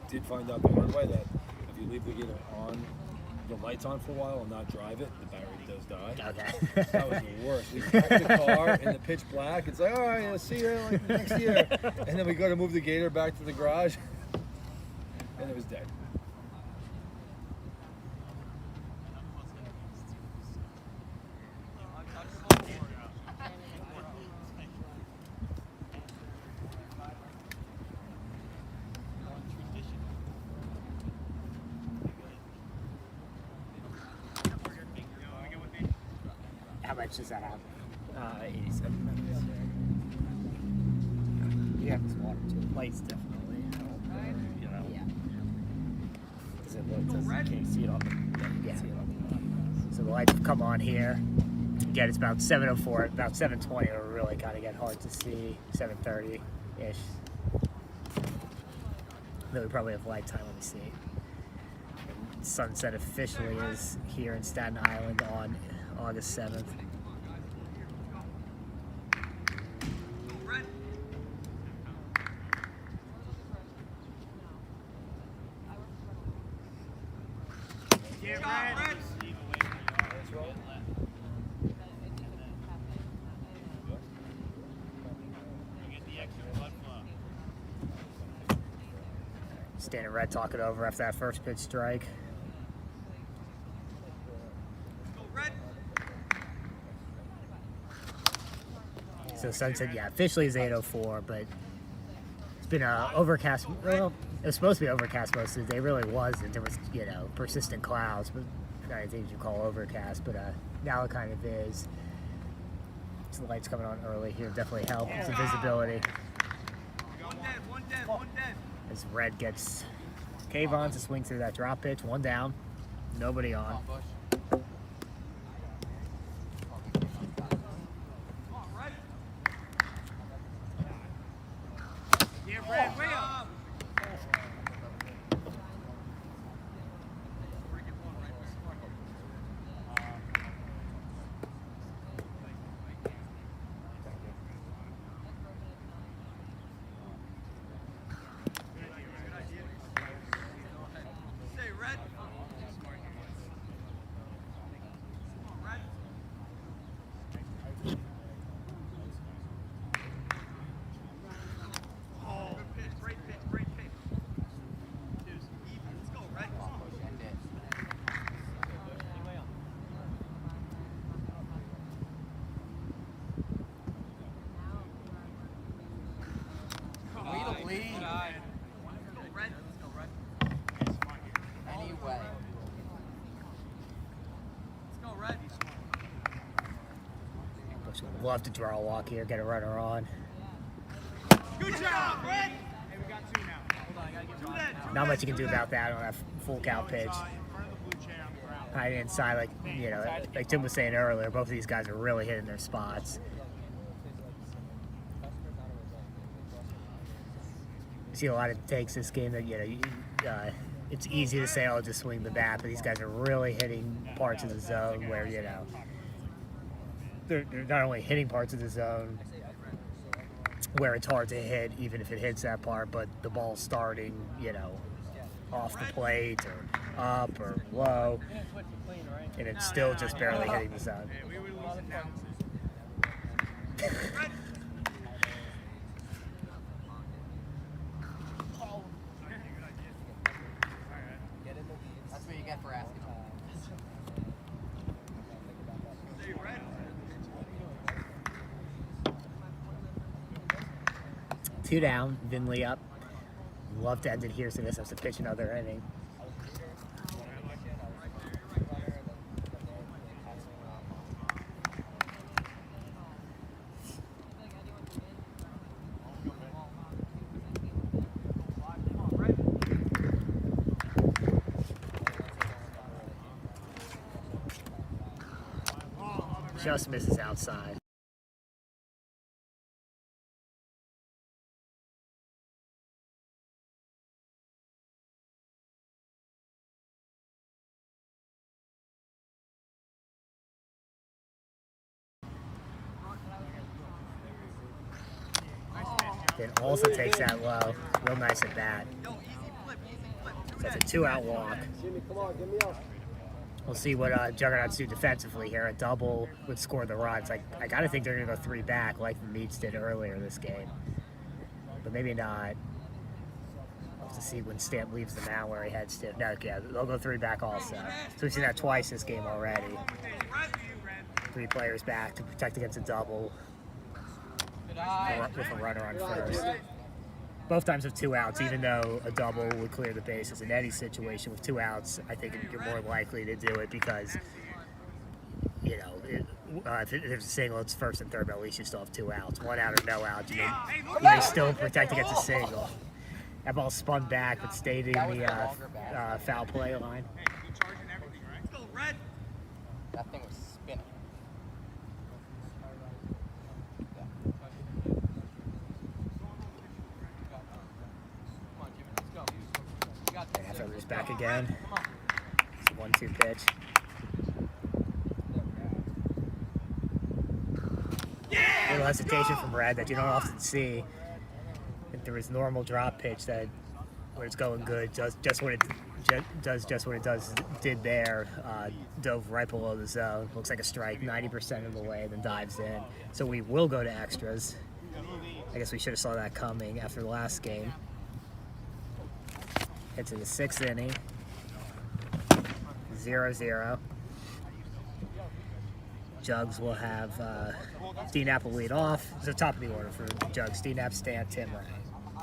did find out the hard way that if you leave the Gator on, the lights on for a while and not drive it, the battery does die. Okay. That was the worst. We packed the car in the pitch black. It's like, all right, I'll see you like next year. And then we go to move the Gator back to the garage, and it was dead. How much does that have? 87 minutes. You have this water too. Lights definitely help, you know. Yeah. Because it can't see it on the, Yeah. see it on the So the lights have come on here. Again, it's about 7:04, about 7:20. It'll really kind of get hard to see. 7:30-ish. Though we probably have lifetime. Let me see. Sunset officially is here in Staten Island on August 7th. Standing red, talk it over after that first pitch strike. So sunset, yeah, officially is 8:04, but it's been overcast. Well, it was supposed to be overcast most of the day. It really wasn't. There was, you know, persistent clouds, but kind of things you call overcast. But now it kind of is. So the lights coming on early here definitely help the visibility. One dead. As red gets Kayvon to swing through that drop pitch, one down, nobody on. Love to draw a walk here, get a runner on. Good job, Red. Hey, we got two now. Hold on, I gotta get Not much you can do about that on that full count pitch. Hide inside, like, you know, like Tim was saying earlier, both of these guys are really hitting their spots. You see a lot of takes this game that, you know, it's easy to say, oh, just swing the bat, but these guys are really hitting parts of the zone where, you know, they're not only hitting parts of the zone where it's hard to hit, even if it hits that part, but the ball's starting, you know, off the plate or up or low, and it's still just barely hitting the zone. That's what you get for asking. Two down, Vinley up. Love to end it here, so this has to pitch another inning. Just misses outside. Then also takes that low. Real nice at bat. So that's a 2-out walk. We'll see what Juggernauts do defensively here. A double would score the runs. I gotta think they're gonna go 3 back like the Meats did earlier this game. But maybe not. We'll have to see when Stamp leaves the mound where he heads to. No, yeah, they'll go 3 back also. So we've seen that twice this game already. 3 players back to protect against a double. With a runner on first. Both times with 2 outs, even though a double would clear the bases. In any situation with 2 outs, I think you're more likely to do it because, you know, if it's a single, it's first and third, but at least you still have 2 outs. 1 out or no out, you may still protect against a single. That ball spun back, but stayed in the foul play line. That thing was spinning. Come on, Jimmy, let's go. Feather's back again. It's a 1-2 pitch. A little hesitation from Brad that you don't often see. I think there was normal drop pitch that where it's going good, does just what it did there. Dove right below the zone. Looks like a strike 90% of the way, then dives in. So we will go to extras. I guess we should have saw that coming after the last game. It's in the 6th inning. 0-0. Juggs will have D-Nap will lead off. It's the top of the order for Juggs. D-Nap, Stan, Tim, Ray.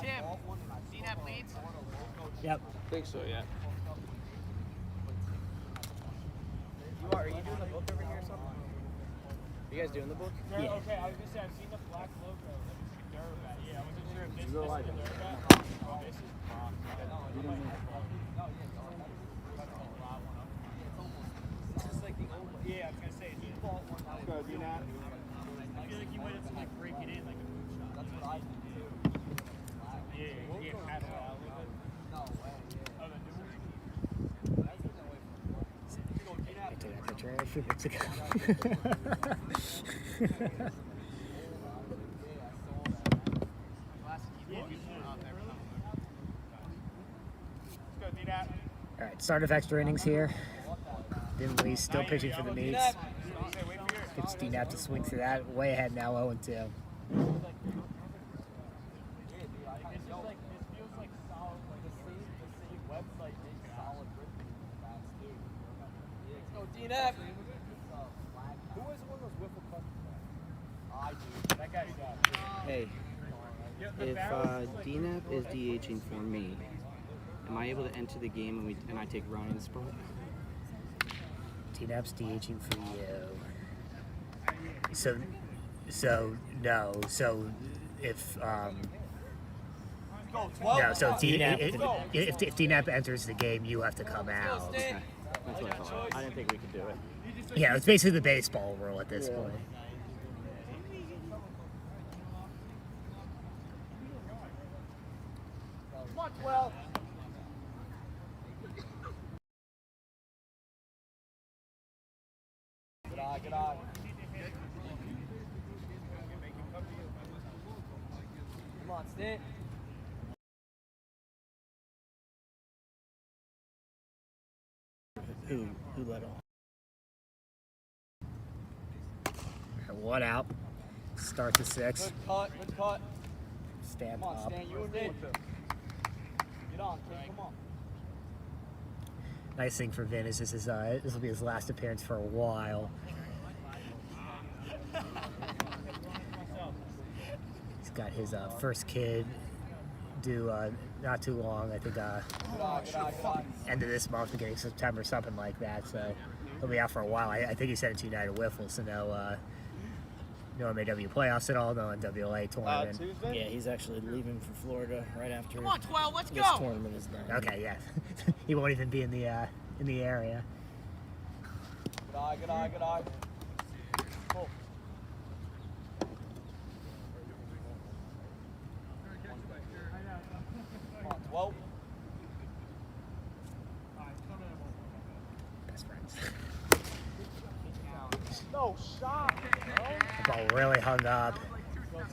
Tim, D-Nap leads? Yep. I think so, yeah. Are you doing the book over here or something? You guys doing the book? Yeah. Okay, I was gonna say I've seen the black logo. Like Durbat. Yeah, I wasn't sure if this You is like the it? Durbat. Oh, this is This is like the old one. Yeah, I was gonna say it's the default one. Let's go, D-Nap. I feel like you might have to like break it in like a moonshot. That's what I did too. Yeah, had it out a little bit. No way. Oh, the new one? I took that picture a few minutes ago. All right, start of extra innings here. Dinley still pitching for the Meats. Gets D-Nap to swing through that. Way ahead now, 0-2. D-Nap. Who was one of those Wiffle cups? I do. That guy's Hey, if DNAP is DHing for me, am I able to enter the game and I take Ryan's spot? D-Nap's DHing for you. So no. So if no, so if D-Nap enters the game, you have to come out. Okay, that's what I thought. I didn't think we could do it. Yeah, it's basically the baseball rule at this point. Come on, 12. Good eye, good eye. Come on, stay. Who let off? One out. Start to 6. Good cut, good cut. Stand Come on, up. Stan, you and me. Get on, kid, come on. Nice thing for Vin is this will be his last appearance for a while. He's got his first kid due not too long. I think end of this month, beginning of September, something like that. So he'll be out for a while. I think he's headed to United Wiffle, so no MAW playoffs at all, no NWA tournament. Yeah, he's actually leaving for Florida right after Come on, 12, let's this go. tournament is done. Okay, yeah. He won't even be in the area. Good eye, good eye, good eye. Cool. Come on, 12. Best friends. No shot, bro. The ball really hung up.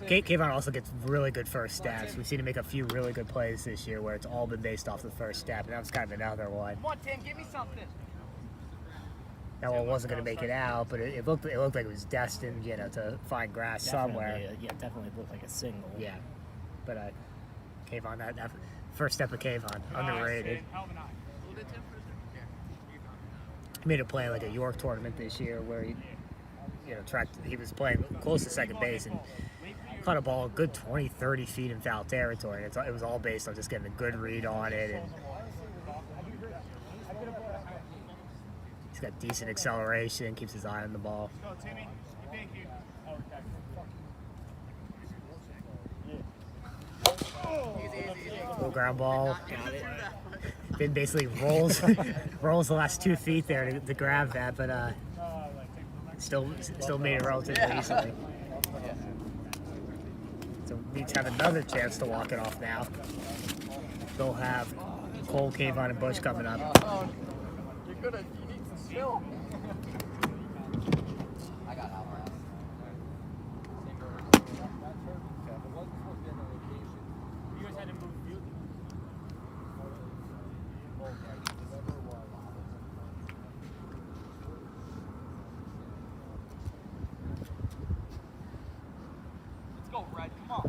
Kayvon also gets really good first steps. We've seen him make a few really good plays this year where it's all been based off the first step, and that was kind of another one. Come on, Tim, give me something. That one wasn't going to make it out, but it looked like it was destined, to find grass somewhere. Yeah, definitely looked like a single. Yeah, but Kayvon, that first step of Kayvon, underrated. He made a play like a York tournament this year where he was playing close to second base and caught a ball a good 20, 30 feet in foul territory. And it was all based on just getting a good read on it. And he's got decent acceleration, keeps his eye on the ball. Go, Timmy. Thank you. Little ground ball. Got it. Then basically rolls the last 2 feet there to grab that, but still made it relatively easily. So Meats have another chance to walk it off now. They'll have Cole, Kayvon, and Bush coming up. You're gonna, you need some skill. I got out last. You guys had to move field. Let's go, Red. Come on.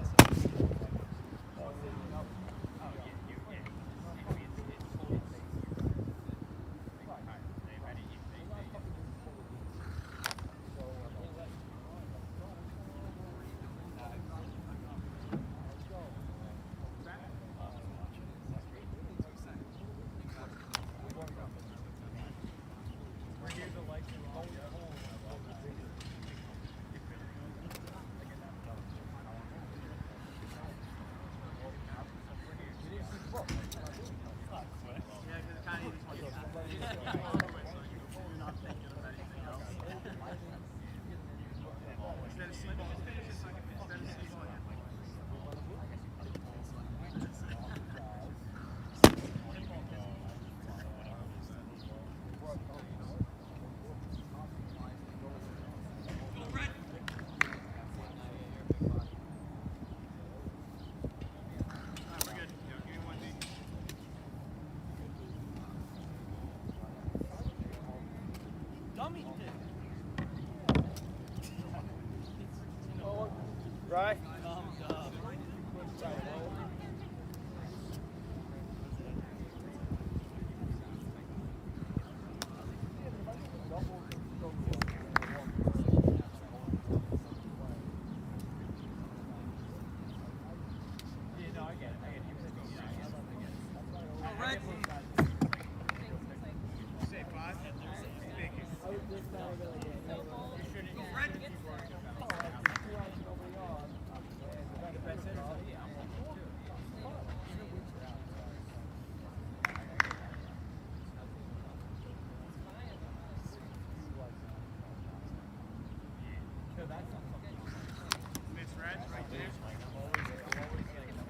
Right?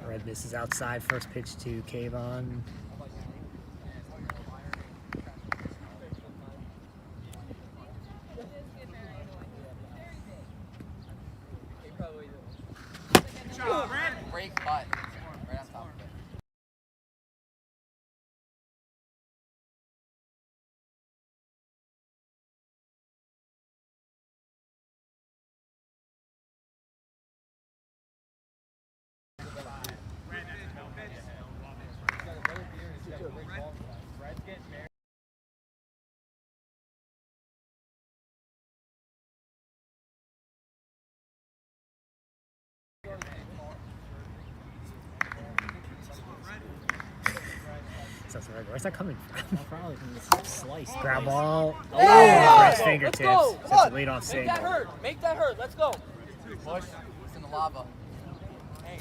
Red misses outside. First pitch to Kayvon. Great cut. Right on top of it. Where's that coming from? Probably from this slice. Ground ball. Oh, Yeah! Fred's fingertips. Let's go! That's Come a on! lead off Make single. that hurt! Make that hurt! Let's go! Push. It's in the lava. Hey.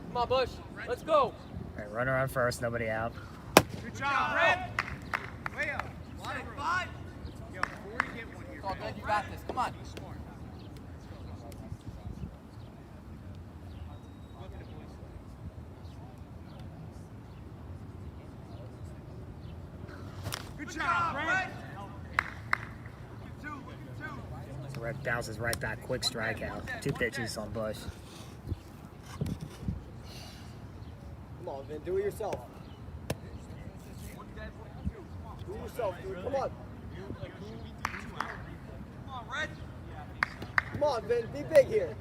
Come on, Bush. Let's go! All right, runner on first, nobody out. Good job, Red. Way up. Five. Yo, before you get one here, It's all good. You got this. Come on. Good job, Red. So Red bounces right back, quick strikeout. 2 pitches on Bush. Come on, Vin, do it yourself. Do it yourself, dude. Come on. Come on, Red. Come on, Vin, be big here.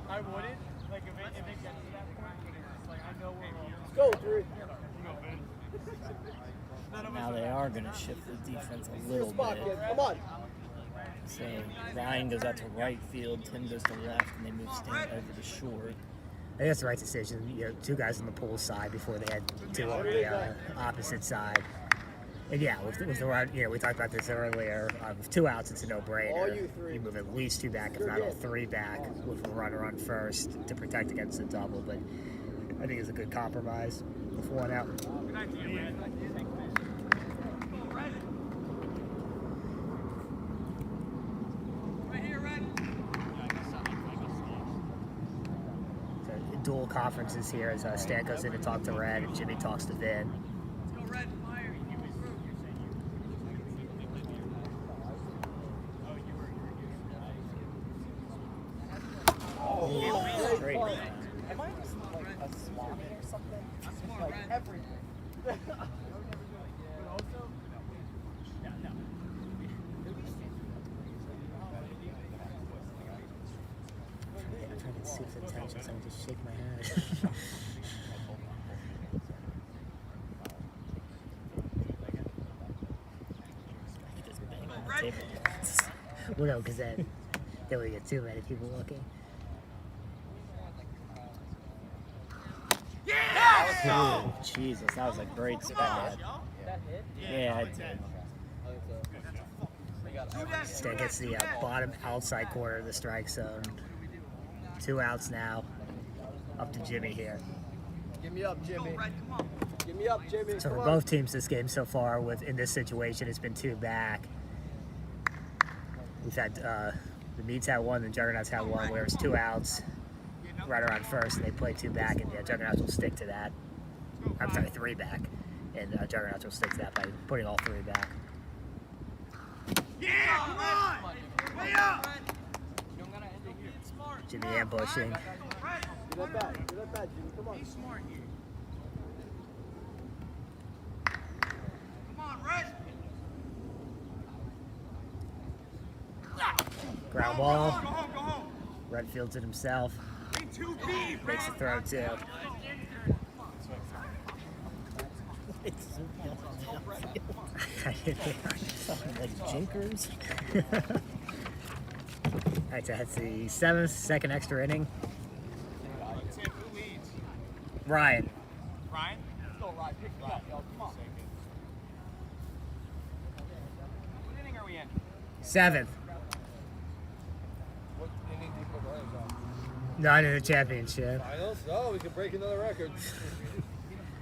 I wouldn't. Like, if it gets to that point, it's like, I know we're wrong. Let's go, dude. Now they are going to shift the defense a Your little spot, bit. kid. Come on. So Ryan goes out to right field, Tim goes to left, and they move Stan over to short. I think that's the right decision. You know, 2 guys on the pool side before they had 2 on the opposite side. And yeah, with the right, you know, we talked about this earlier. With 2 outs, it's a no-brainer. All you 3. You move at least 2 back, if not all 3 back, with a runner on first to protect against the double. But I think it's a good compromise with 1 out. Good idea, Red. Right here, Red. dual conferences here as Stan goes in to talk to Red and Jimmy talks to Vin. Oh, straight. Am I just like a swami or something? It's like everything. I'm trying to see his attention, so I just shake my head. Just bang on the table. Well, no, because then we get too many people looking. Oh, Jesus, that was a great spot. That hit? Yeah, it did. Stan gets the bottom outside corner of the strike zone. 2 outs now. Up to Jimmy here. Give me up, Jimmy. Give me up, Jimmy. So for Come both teams this game so far, in this situation, it's been 2 back. We've had the Meats had 1, the Juggernauts had 1, where it's 2 outs right around first, and they play 2 back, and Juggernauts will stick to that. I'm sorry, 3 back, and Juggernauts will stick to that by putting all 3 back. Yeah, come on! Way up! Jimmy ambushing. Get that back, Jimmy. Come on. Be smart here. Come on, Red! Ground Go ball. home, go home, go home. Red fields it himself. Be too deep, Makes the throw too. Like jinkers. Alright, so that's the 7th, second extra inning. Who leads? Ryan. Ryan? Let's go, Ryan. Pick me up, yo. Come on. What inning are we in? 7th. What inning do you put Ryan's on? Not in the championship. Finals? Oh, we can break another record.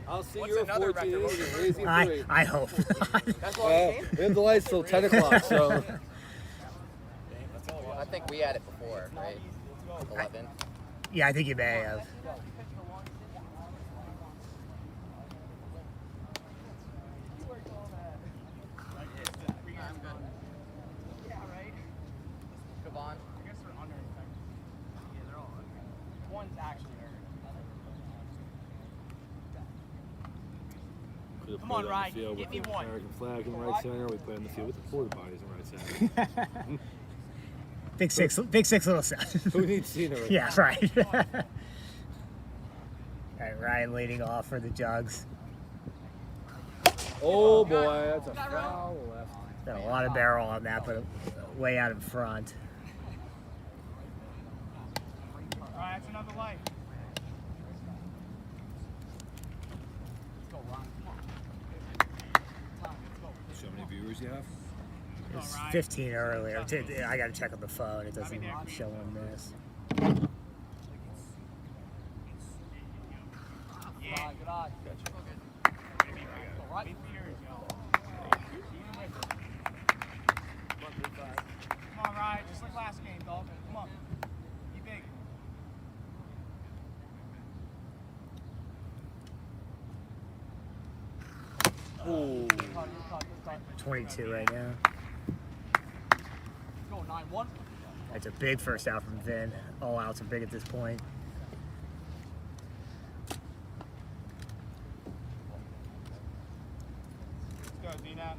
I'll see What's you at another 14 record? innings and raising 3. I hope not. That's all Well, the game? we have the lights till 10 o'clock, so. I think we had it before, right? 11. Yeah, I think you may have. Kavon. I guess they're under. Yeah, they're all under. One's actually under. Come on, Ryan, give me one. American flag in right center. We play on the field with the porta potties in right center. Big six, little 7. Who needs scenery? Yeah, right. Alright, Ryan leading off for the Juggs. Oh boy, that's a foul left. Got a lot of barrel on that, but way out in front. All right, that's another light. So many viewers you have? It was 15 earlier. I gotta check on the phone. It doesn't show on this. Yeah. Good eye. Right here, yo. Come on, Ryan, just like last game, dog. Come on. Be big. Ooh. 22 right now. Go 9-1. That's a big first out from Vin. All outs are big at this point. Let's go, D-Nap.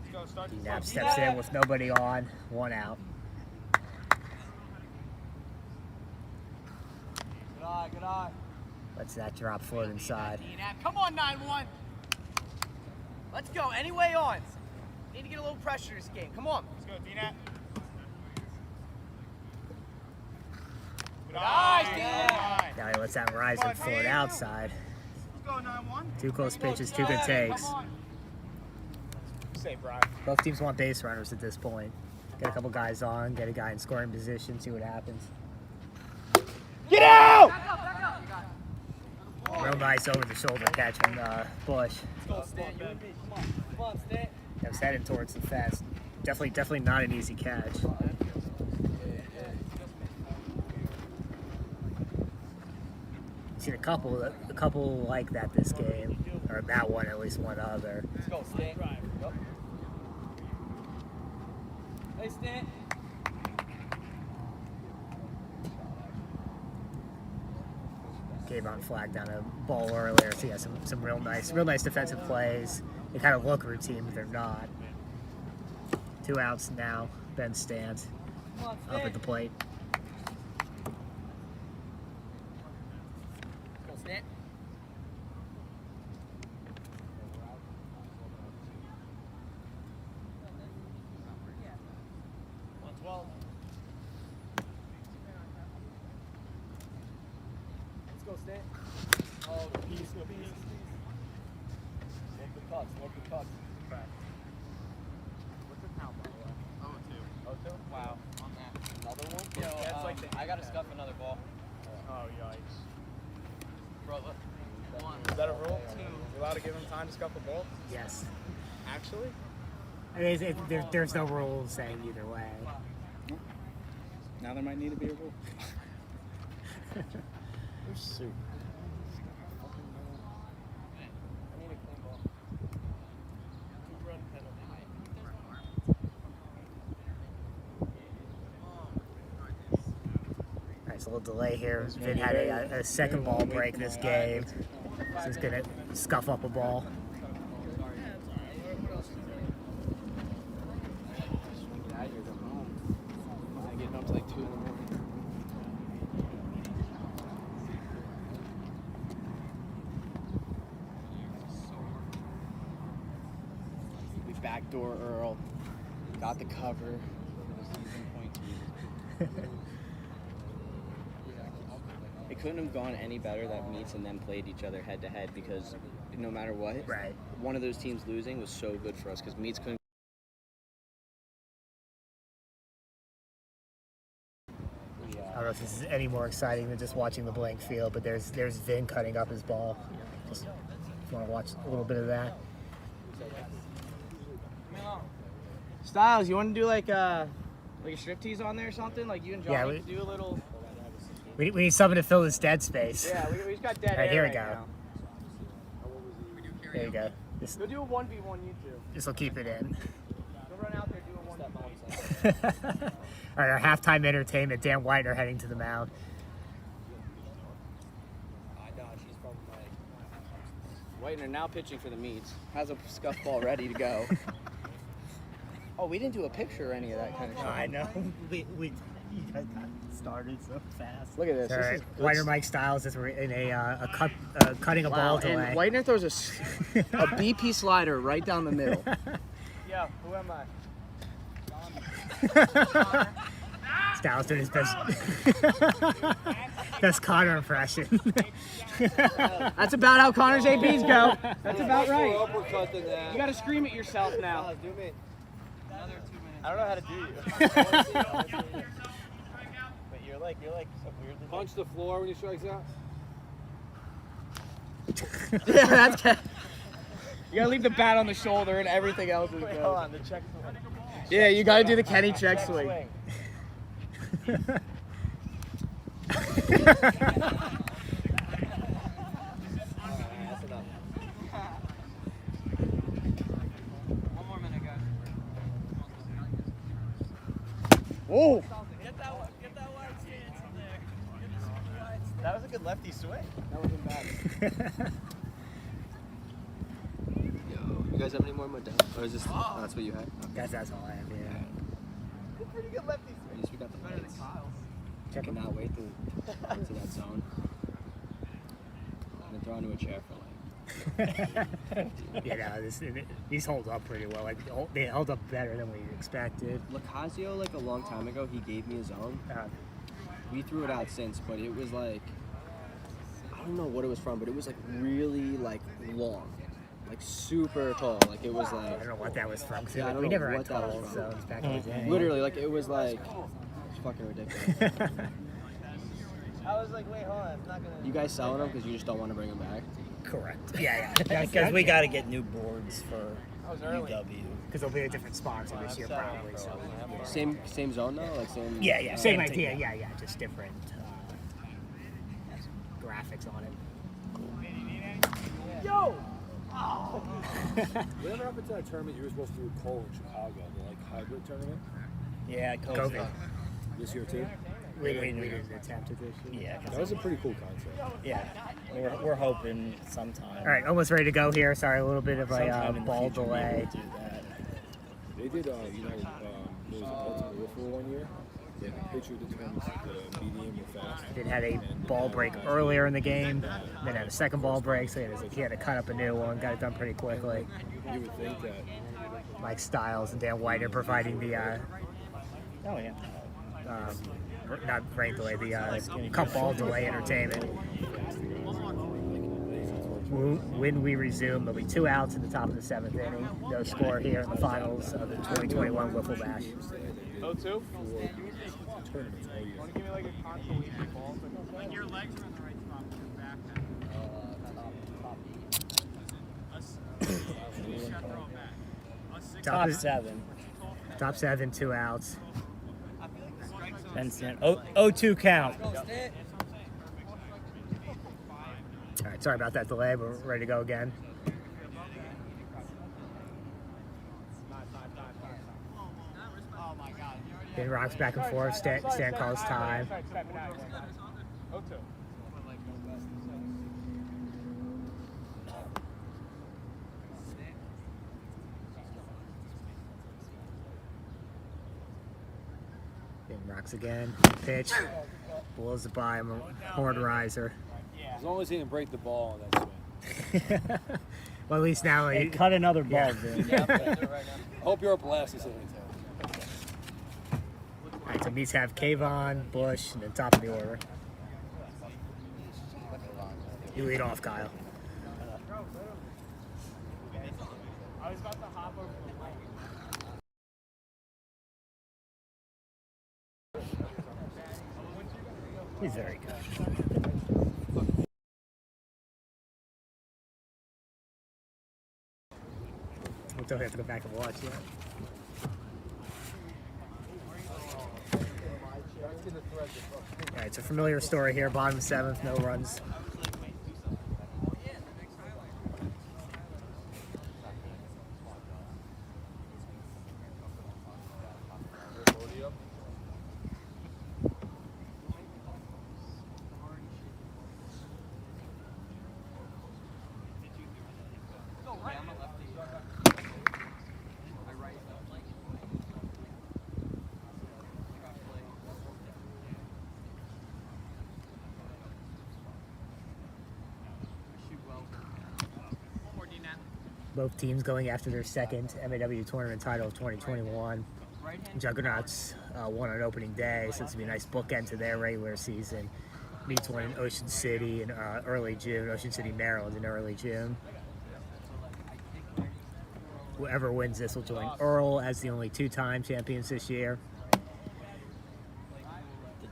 Let's go, start. D-Nap steps in with nobody on. 1 out. Good eye, good eye. Lets that drop float inside. D-Nap. Come on, 9-1. Let's go. Any way on. Need to get a little pressure this game. Come on. Let's go, D-Nap. Good Nice, eye. Now he lets that rise and float outside. Let's go, 9-1. 2 close pitches, 2 good takes. Come on. Save, Brian. Both teams want base runners at this point. Get a couple guys on, get a guy in scoring position, see what happens. Get out! Real nice over the shoulder catch from Bush. Let's go, Stan. You and me. Come on. Come on, Stan. That was headed towards the fence. Definitely not an easy catch. seen a couple like that this game, or that one at least one other. Let's go, Stan. Yep. Hey, Stan. Gave on flag down a ball earlier, so yeah, some real nice defensive plays. They kind of look routine, but they're not. 2 outs now. Ben stands up at the plate. Go, Stan. Let's go, Stan. Oh, peace. Look the cuts. What's the count, by the way? 0-2. Wow. On that. Another one? Yo, I gotta scuff another ball. Oh, yikes. Bro, look. 1. Is that a rule? 2. You're allowed to give him time to scuff the ball? Yes. Actually? I mean, there's no rules saying either way. Now there might need to be a rule. There's soup. I need a clean ball. Nice little delay here. Vin had a second ball break this game, so he's gonna scuff up a ball. I get up to like 2 in the morning. We backdoor Earl. Got the cover. It couldn't have gone any better that Meats and them played each other head to head because no matter what, Right. one of those teams losing was so good for us because Meats couldn't. I don't know if this is any more exciting than just watching the blank field, but there's Vin cutting up his ball. Just if you want to watch a little bit of that. Styles, you want to do like a striptease on there or something? Like you and Johnny Yeah, we- could do a little. We need something to fill this dead space. Yeah, we just got dead All right, air here we right go. now. There you go. Go do a 1v1, you two. This will keep it in. Go run out there, do a 1v1. All right, our halftime entertainment. Dan Whitener heading to the mound. Whitener now pitching for the Meats. Has a scuff ball ready to go. Oh, we didn't do a picture or any of that kind of shit. I know. You guys got started so fast. Look at this. All This right, is Whitener Mike Styles as we're in a cutting a ball delay. And Whitener throws a BP slider right down the middle. Yeah, who am I? Styles doing his best Connor impression. That's about how Connor's ABs go. That's about right. Uppercut than that. You got to scream at yourself now. Do me. Another 2 minutes. I don't know how to do you. But you're like so weirdly. Punch the floor when he strikes out. Yeah, that's good. You got to leave the bat on the shoulder and everything else is Wait, good. hold on, the check swing. Yeah, you got to do the Kenny check swing. That's enough. One more minute, guys. Oh! Get that wide stance in there. Get the super wide stance. That was a good lefty swing. That wasn't bad. Yo, you guys have any more Modelo? Or is this? Oh, that's what you had? Okay. That's all I have. Yeah. Pretty good lefty At swing. least we got the Better than plates. Kyle's. I cannot wait to get into that zone. And then throw into a chair for like. Yeah, no, these hold up pretty well. Like they held up better than we expected. Lacazio, like a long time ago, he gave me a zone. We threw it out since, but it was like, I don't know what it was from, but it was like really like long, like super tall. Like it was I like, don't know what that was from. 'Cause Yeah, I don't we know never had what that was tall from. zones back in the day. literally, like it was like, it's fucking ridiculous. I was like, wait, hold on, it's not gonna. You guys selling them because you just don't want to bring them back? Correct. Yeah. Because we got to get new boards for I was early. UW. Because there'll be a different sponsor this year probably. So Same zone though, like same. yeah, same idea. Yeah, just different. graphics on it. Whatever happened to that tournament you were supposed to do with Cole in Chicago, the like hybrid tournament? Yeah, COVID. This year too? We didn't attempt it this year. Yeah, That was a pretty cool concept. yeah. We're hoping sometime. All right, almost ready to go here. Sorry, a little bit of Sometime a in the ball future, delay. we'll do that. They did, there was an ultimate Wiffle one year. They had a pitcher that turns the medium or fast. It had a ball break earlier in the game, then had a second ball break, so he had to cut up a new one. Got it done pretty quickly. You would think that Mike Stiles and Dan White are providing the Oh yeah. not rain delay, the cup ball delay entertainment. When we resume, there'll be 2 outs in the top of the 7th inning. No score here in the finals of the 2021 Wiffle Bash. 0-2? tournaments all year. Want to give me like a consolation ball? Like your legs are in the right spot with your back. Top 7. Top 7, 2 outs. Ben Stan. 0-2 count. All right, sorry about that delay. We're ready to go again. Then rocks back and forth. Stan calls time. Then rocks again. Pitch. Blows it by him. Horn riser. As long as he didn't break the ball on that swing. Well, at least now Hey, cut another ball, dude. Hope you're up last this inning. All right, so Meats have Kayvon, Bush, and then top of the order. You lead off, Kyle. I was about to hop over the mic. He's very good. We don't have to go back and watch yet. All right, it's a familiar story here. Bottom 7th, no runs. Both teams going after their second MAW tournament title of 2021. Juggernauts won on opening day, so it's going to be a nice bookend to their regular season. Meets one in Ocean City in early June, Ocean City, Maryland in early June. Whoever wins this will join Earl as the only 2-time champions this year. The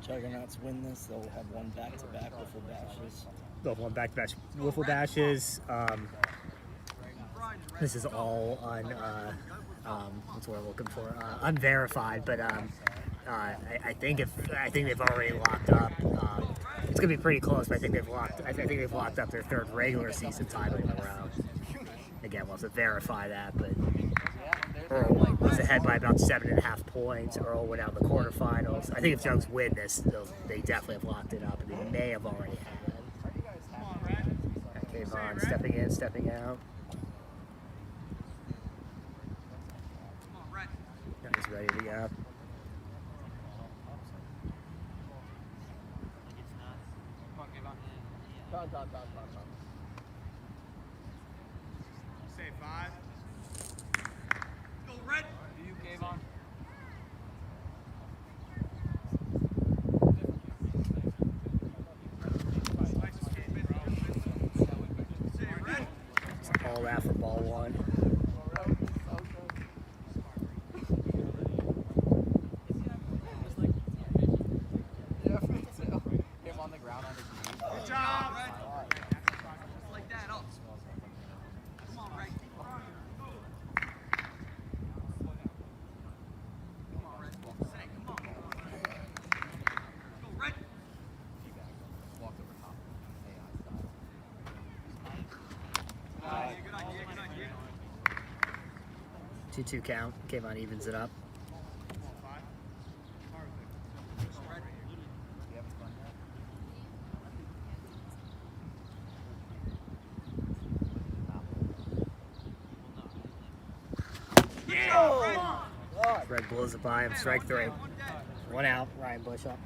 Juggernauts win this, they'll have one back-to-back Wiffle Bashes. They'll have one back-to-back Wiffle Bashes. This is all on, what's what I'm looking for? Unverified, but I think they've already locked up. It's gonna be pretty close, but I think they've locked up their 3rd regular season title in a row. Again, we'll have to verify that, but Earl was ahead by about 7.5 points. Earl went out in the quarterfinals. I think if Juggs win this, they definitely have locked it up, and they may have already had. Kayvon stepping in, stepping out. He's ready to go. Say 5. Go red. Do you, Kayvon? All that for ball 1. Good job. Just like that. Up. Come on, Red. Come on, Red. Say, come on. Go, Red. 2-2 count. Kayvon evens it up. Red blows it by him. Strike 3. 1 out. Ryan Bush up.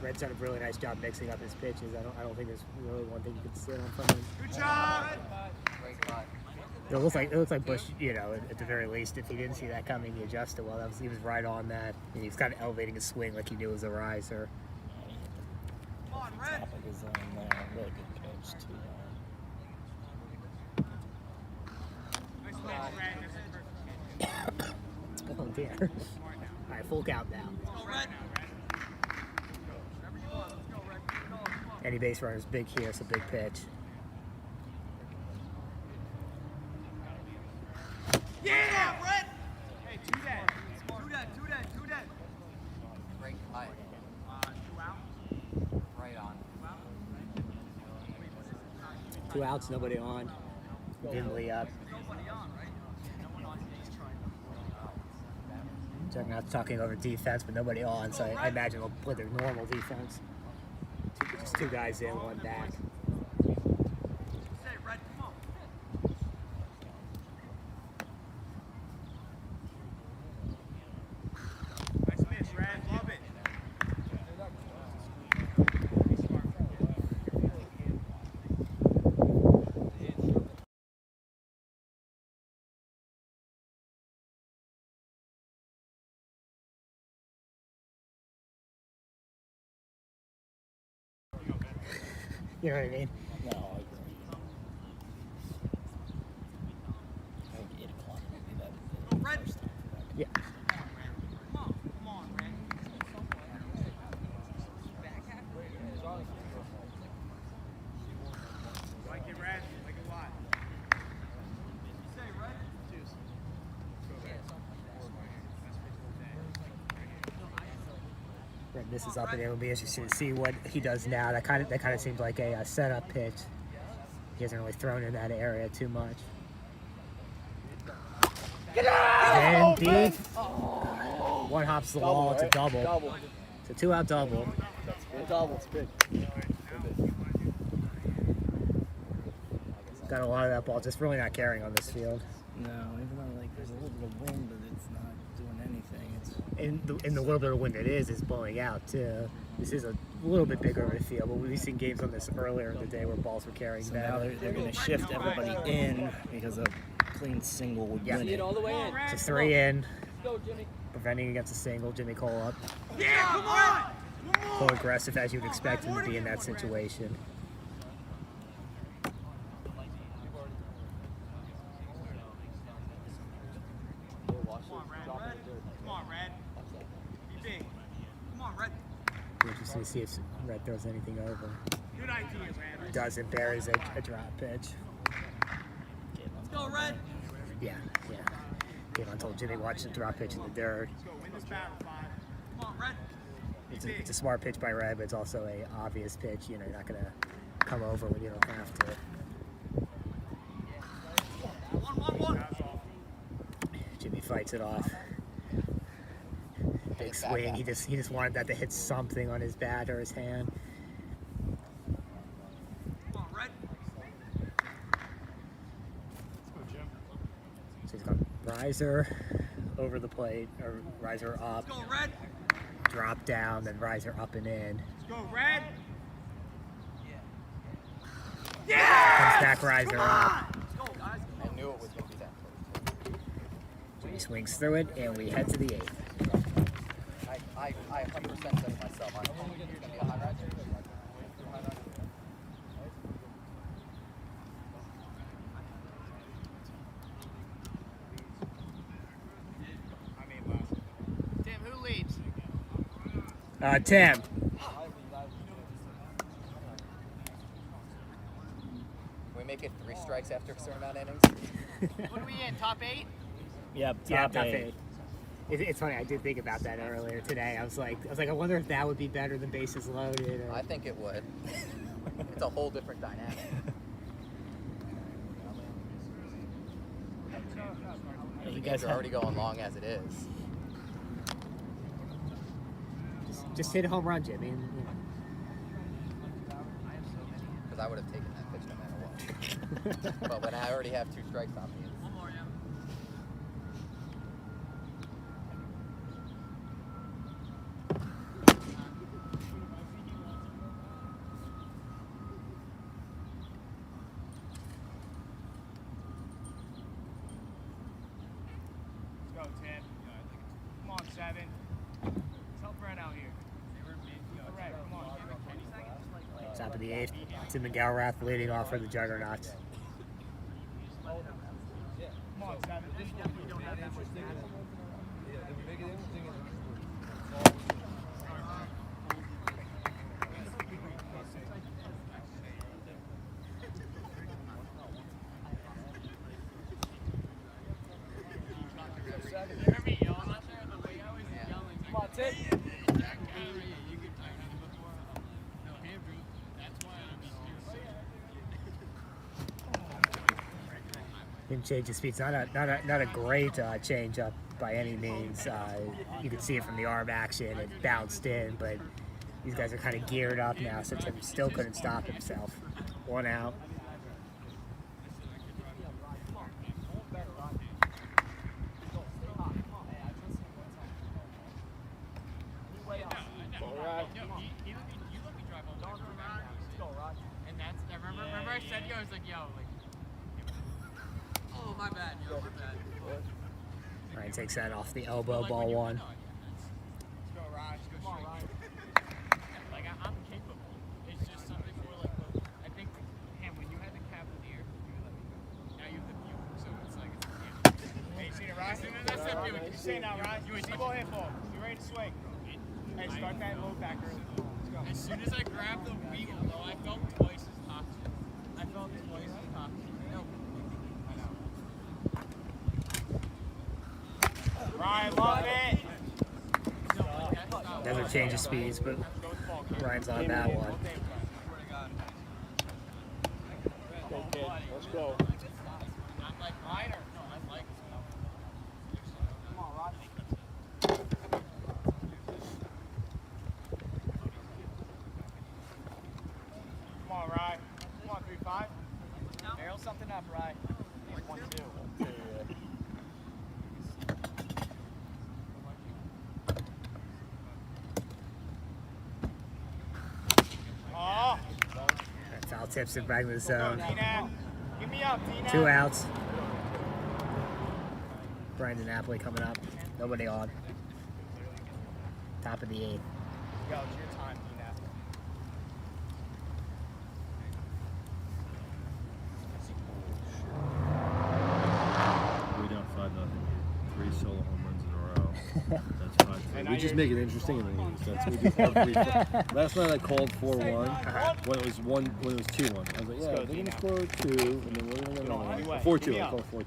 Red's done a really nice job mixing up his pitches. I don't think there's really one thing you can sit on from him. Good job! It looks like Bush, you know, at the very least, if he didn't see that coming, he adjusted well. He was right on that. And he was kind of elevating his swing like he knew it was a riser. Come on, Red! Top of his zone there. Really good pitch, too. Oh dear. All right, full count now. Any base runner's big here, so big pitch. Yeah, Red! Hey, do that. Great cut. 2 out. Right on. 2 outs, nobody on. Dimly up. Nobody on, right? No one on base trying to. Juggs talking over defense, but nobody on, so I imagine they'll play their normal defense. Just 2 guys in, 1 back. Say, Red, come on. Nice miss, Red. Love it. You know what I mean? No, I agree. I think 8 o'clock would be that. Go, Red. Yeah. Come on, Red. Like it, Red. Like it a lot. Say, Red. Red misses up, and it'll be interesting to see what he does now. That kind of seems like a setup pitch. He hasn't really thrown in that area too much. And deep. 1 hops the wall. It's a double. It's a 2-out double. Good double. It's good. Got a lot of that ball just really not carrying on this field. No, even though like there's a little bit of wind, but it's not doing anything. It's In the little bit of wind it is blowing out too. This is a little bit bigger of a field, but we've seen games on this earlier in the day where balls were carrying so better. now they're going to shift everybody in because a clean single would win it. All the way in. So 3 in, Go, Jimmy. preventing against a single. Jimmy Cole up. Yeah, come on! Cole aggressive as you would expect him to be in that situation. Come on, Red. Be big. Come on, Red. Interesting to see if Red throws anything over. Good idea, Red. Doesn't, buries a drop pitch. Let's go, Red. Yeah. Kayvon told Jimmy watch the drop pitch in the dirt. Let's go. Win this battle, 5. Come on, Red. It's a smart pitch by Red, but it's also a obvious pitch. You know, you're not gonna come over when you don't have to. 1-1-1. Jimmy fights it off. Big swing. He just wanted that to hit something on his bat or his hand. Come on, Red. So he's got riser over the plate, or riser up, Let's go, Red. drop down, then riser up and in. Let's go, Red. Comes back, riser up. Let's go, guys. I knew it was going to be that close. Jimmy swings through it, and we head to the 8th. I 100% said it myself. I don't think it's going to be a high rise. Tim, who leads? Tim. Can we make it 3 strikes after a certain amount of innings? What are we in? Top 8? Yep, Yeah, top top 8. 8. It's funny. I did think about that earlier today. I was like, I wonder if that would be better than bases loaded. Or... I think it would. It's a whole different dynamic. You Games are already going long as it is. Just hit a home run, Jimmy. And, you know. Because I would have taken that pitch no matter what. But when I already have 2 strikes on me, it's... One more, yeah. Let's go, Tim. Come on, 7. Let's help Brent out here. All right, come on. Top of the 8th. Tim McGowrath leading off for the Juggernauts. Come on, 7. This one we don't have that much time. Hear me yelling out there? The way I was yelling. Come on, Tim. You could turn it before. No, Andrew. That's why I'm Him change his speeds. Not a great change up by any means. You could see it from the arm action. It bounced in, but these guys are kind of geared up now, so Tim still couldn't stop himself. 1 out. Remember I said to you, I was like, yo, oh, my bad, yo, my bad. Ryan takes that off the elbow, ball 1. Let's go, Raj, go straight. Like, I'm capable. It's just something more like, I think, when you had the Cavalier, now you have the view, so it's like, Hey, you seen it, Raj? That's that view. You see it now, Raj? You see ball hit ball. You ready to swing? Hey, start that load back early. Let's go. As soon as I grabbed the wheel, though, I felt twice as toxic. I felt twice as toxic. No. Ryan, love it. Doesn't change his speeds, but Ryan's on that one. Go, kid. Let's go. I'm like Ryder. No, I like Come on, Raj. Come on, Ryan. Come on, 3-5. Barrel something up, Ryan. 1-2. Oh! Foul tips it back in the Go, zone. Tina. Give me up, Tina. 2 outs. Brandon Napoli coming up. Nobody on. Top of the 8th. Yo, it's your time, Tina. We're down 5-0. 3 solo home runs in a row. That's 5-3. We just make it interesting in the leagues. That's what we do every Last night I called 4-1 when it was 2-1. I was like, yeah, they're gonna score 2, and then we're gonna go 4-2. I called 4-2.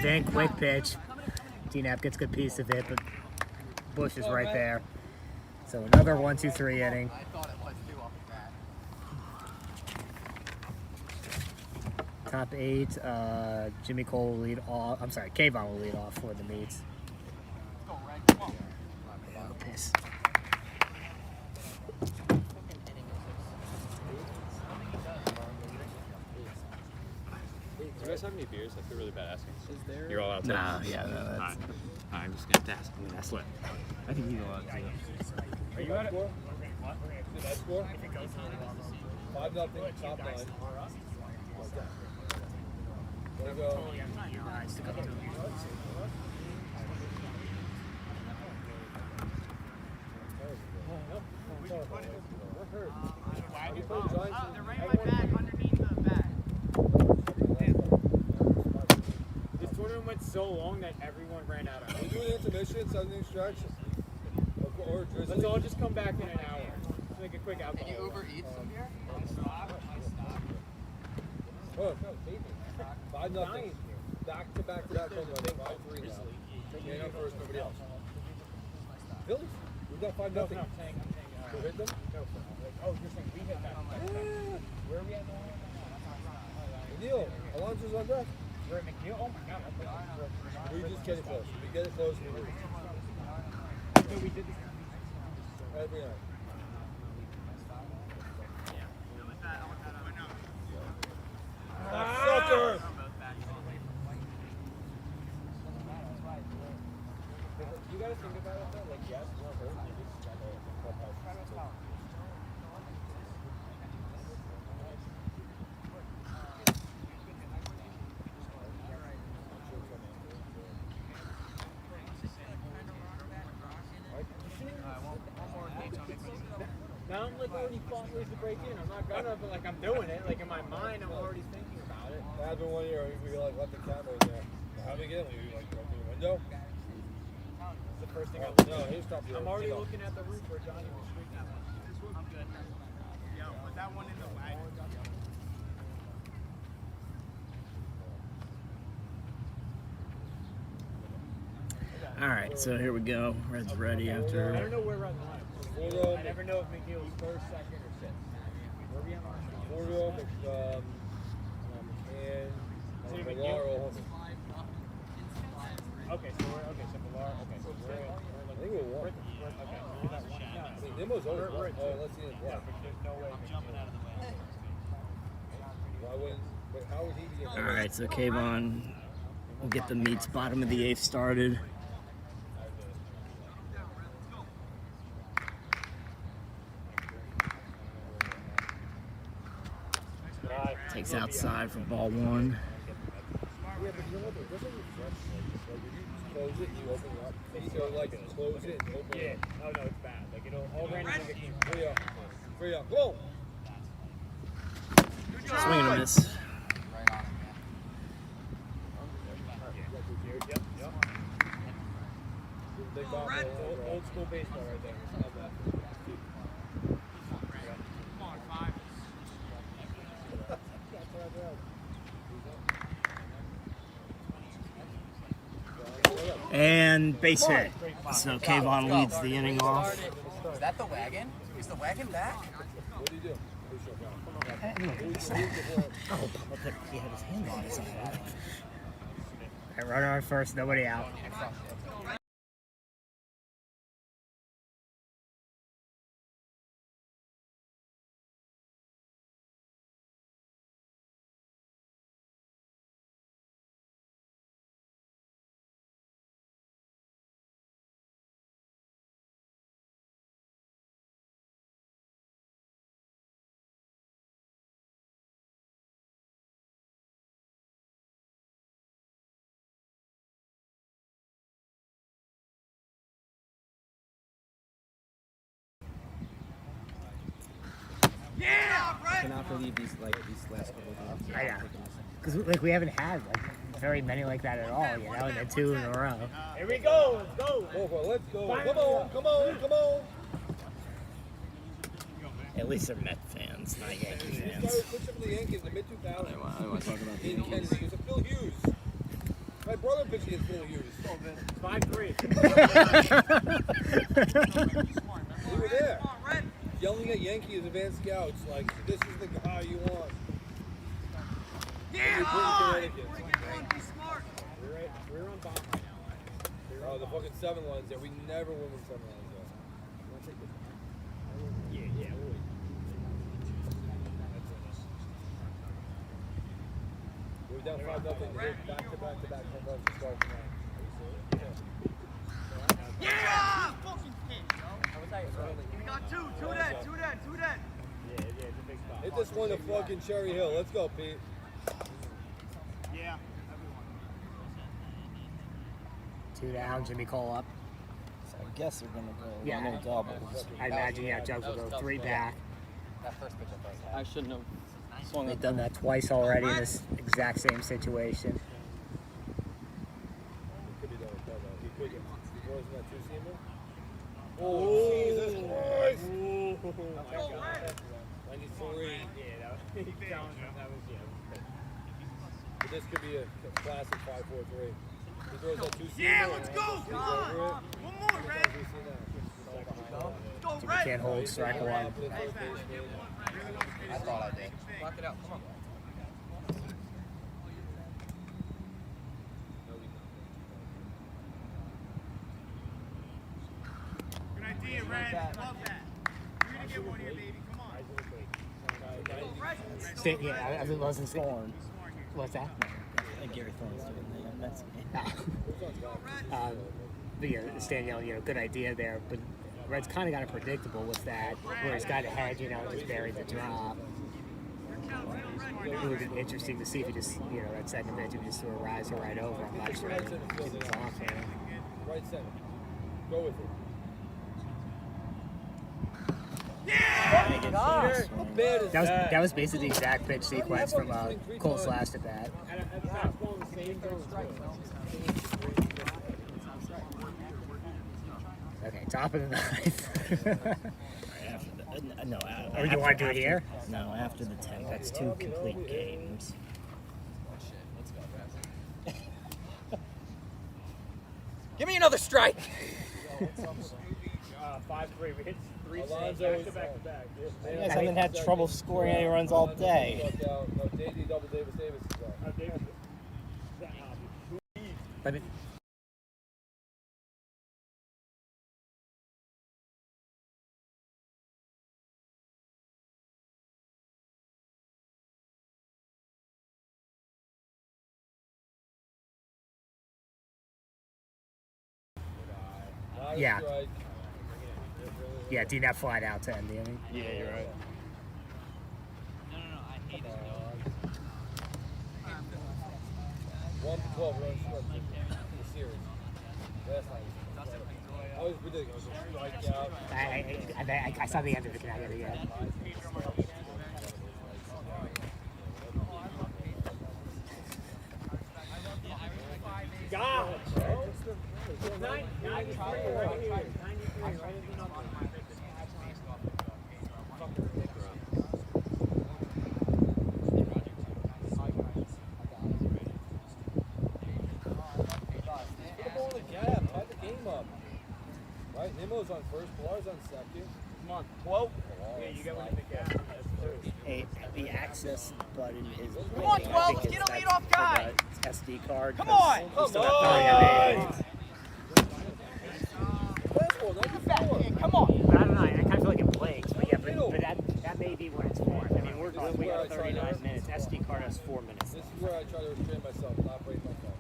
Then quick pitch. D-Nap gets a good piece of it, but Bush is right there. So another 1-2-3 inning. I thought it was 2 off the bat. Top 8, Jimmy Cole will lead off. I'm sorry, Kayvon will lead off for the meets. Go, Red. Come on. Oh, piss. Do you guys have any beers? I feel really bad asking. Is there? You're all out. No, yeah, no, that's... Alright. I'm just gonna ask. I'm gonna slip. I think he's allowed to. Are you at it? That score? 5-0, top 9. Let's go. Totally empty. I stick up to him. They're right in my bag, underneath the bag. This tournament went so long that everyone ran out of We do an intermission, 7-inning stretch. Or drizzly. Let's all just come back in an hour. Just make a quick alcohol. Can you Uber Eats some beer? Oh, 5-0. Back to back home runs. 5-3 now. Man up first, nobody else. Phillies. We've got 5-0. No, I'm saying, Who hit them? no, oh, you're saying we hit that. Where are we at now? Neil, Alonso's on deck. We're at McNeil? Oh my god. We just get it close. We get it close. We lose. So we did this. Every night. Sucker! You gotta think about it though, like yes, we're hurt. We just got a clubhouse. Now I'm like already plotting ways to break in. I'm not gonna, but like I'm doing it. Like in my mind, I'm already thinking about it. There has been one year we like left the camera in there. How do we get in? We like open the window. It's the first thing Oh, I'm no, here's top I'm already looking at the roof where Johnny was shooting at one. I'm good. Yo, put that one in the wagon. All right, so here we go. Red's ready I after. don't know where we're on the line. I never know if McNeil was first, second, or sixth. Where are we on the line? Porto, and Villar all home. Okay, so we're okay. So Villar. Okay, so we're I think we're one. okay. We're that one. No, I mean, Nimmo's always we're one. at Oh, two. let's see it. Yeah, but there's no way. I'm jumping out of the way. Why wouldn't? But how would he be? All right, so Kayvon will get the meets bottom of the 8th started. Takes outside for ball 1. Yeah, but you know what? It doesn't refresh. Like if you close it, you open it up. So like close it and open it up. Oh no, it's bad. Like it'll all randomly get you. Free up. Free up. Go! Swing and a miss. Yep. Big ball. Old school baseball right there. Love that. Come on, 5. And base hit. So Kayvon leads the inning off. Is that the wagon? Is the wagon back? What do you do? Oh, he had his hand on his head. All right, runner on first, nobody out. I cannot believe these last couple of games. I know. Because like we haven't had like very many like that at all, you know, and then 2 in a row. Here we go. Let's go. Over. Let's go. Come on. Come on. Come on. At least they're Met fans, not Yankee This guy fans. was pitching for the Yankees in the mid-2000s. I don't want to talk about the In Yankees. Kennedy. He was a Phil Hughes. My brother pitched against Phil Hughes. 5-3. We were there. Yelling at Yankees advanced scouts like, this is the guy you want. Yeah! Connecticut. Be smart. We're on bomb right now. Oh, the fucking 7 lines there. We never win with 7 lines there. Yeah. We're down 5-0. They hit back-to-back-to-back home runs to start tonight. Yeah! Fucking kid, yo. We got 2 dead. Yeah, it's a big spot. Hit this one to fucking Cherry Hill. Let's go, Pete. Yeah. 2 down, Jimmy Cole up. So I guess they're gonna go Yeah. no doubles. I imagine, Juggs will go 3 back. That first pitch I shouldn't have swung They've it. done that twice already in this exact same situation. Could be done with that, though. He could get. He throws in that two-seamer. Oh, Jesus Christ! 93. But this could be a classic 5-4-3. He throws that two-seamer. Yeah, let's go! Come on! One more, Red! Jimmy can't hold strike 1. I thought I did. Lock it out. Come on. Good idea, Red. Love that. You're gonna get one here, baby. Come on. I wasn't scoring. What's that? And Gary Thorne's doing the Mets game. But Stan yelling, good idea there. But Red's kind of got it predictable with that, where he's got ahead, just buried the drop. It would have been interesting to see if he just, that second pitch, if he just threw a riser right over. I'm not sure if it's off there. Right center. Go with it. Yeah! How bad is that? That was basically the exact pitch sequence from Cole's last at bat. Okay, top of the ninth. No, Or you want to do it here? No, after the 10th. That's 2 complete games. Give me another strike. 5-3. We hit 3 Alonzo's back to back. You guys haven't had trouble scoring any runs all day. No, JD double Davis is out. Let me. Yeah. Yeah, DNAP flied out to end the inning. Yeah, you're right. No, I hate it. 1-12 runs short in the series. Last night. I was ridiculous. Strikeout. I saw the end of it. Can I get it yet? God! 93 right here. 93 right in the number. Put the ball in the gap. Tie the game up. Right? Nimmo's on first. Pilar's on second. Come on, 12. Yeah, you got one in the gap. Hey, the access button is. Come on, 12, let's get a leadoff guy. SD card. Come on! Come on! Come on! But I don't know. I kind of feel like it blinks. But that may be what it's for. I mean, we got 39 minutes. SD card has 4 minutes. This is where I try to restrain myself, not break my phone.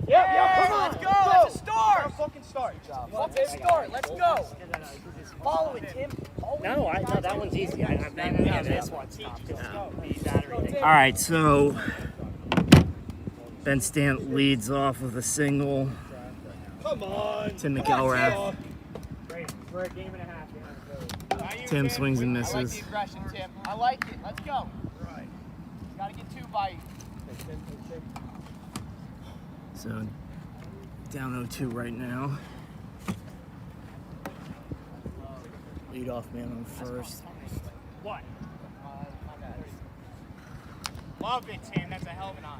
Yeah, come on, let's go! That's a start! Fucking start. Let's start, let's go! Follow it, Tim. No, that one's easy. This one's tough. All right, so Ben Stant leads off with a single. Come on! Tim McElrath. We're a game and a half behind the Tim swings and I like misses. the aggression, Tim. I like it. Let's go. Gotta get 2 by you. So down 0-2 right now. Leadoff man on first. What? Love it, Tim. That's a hell of an eye.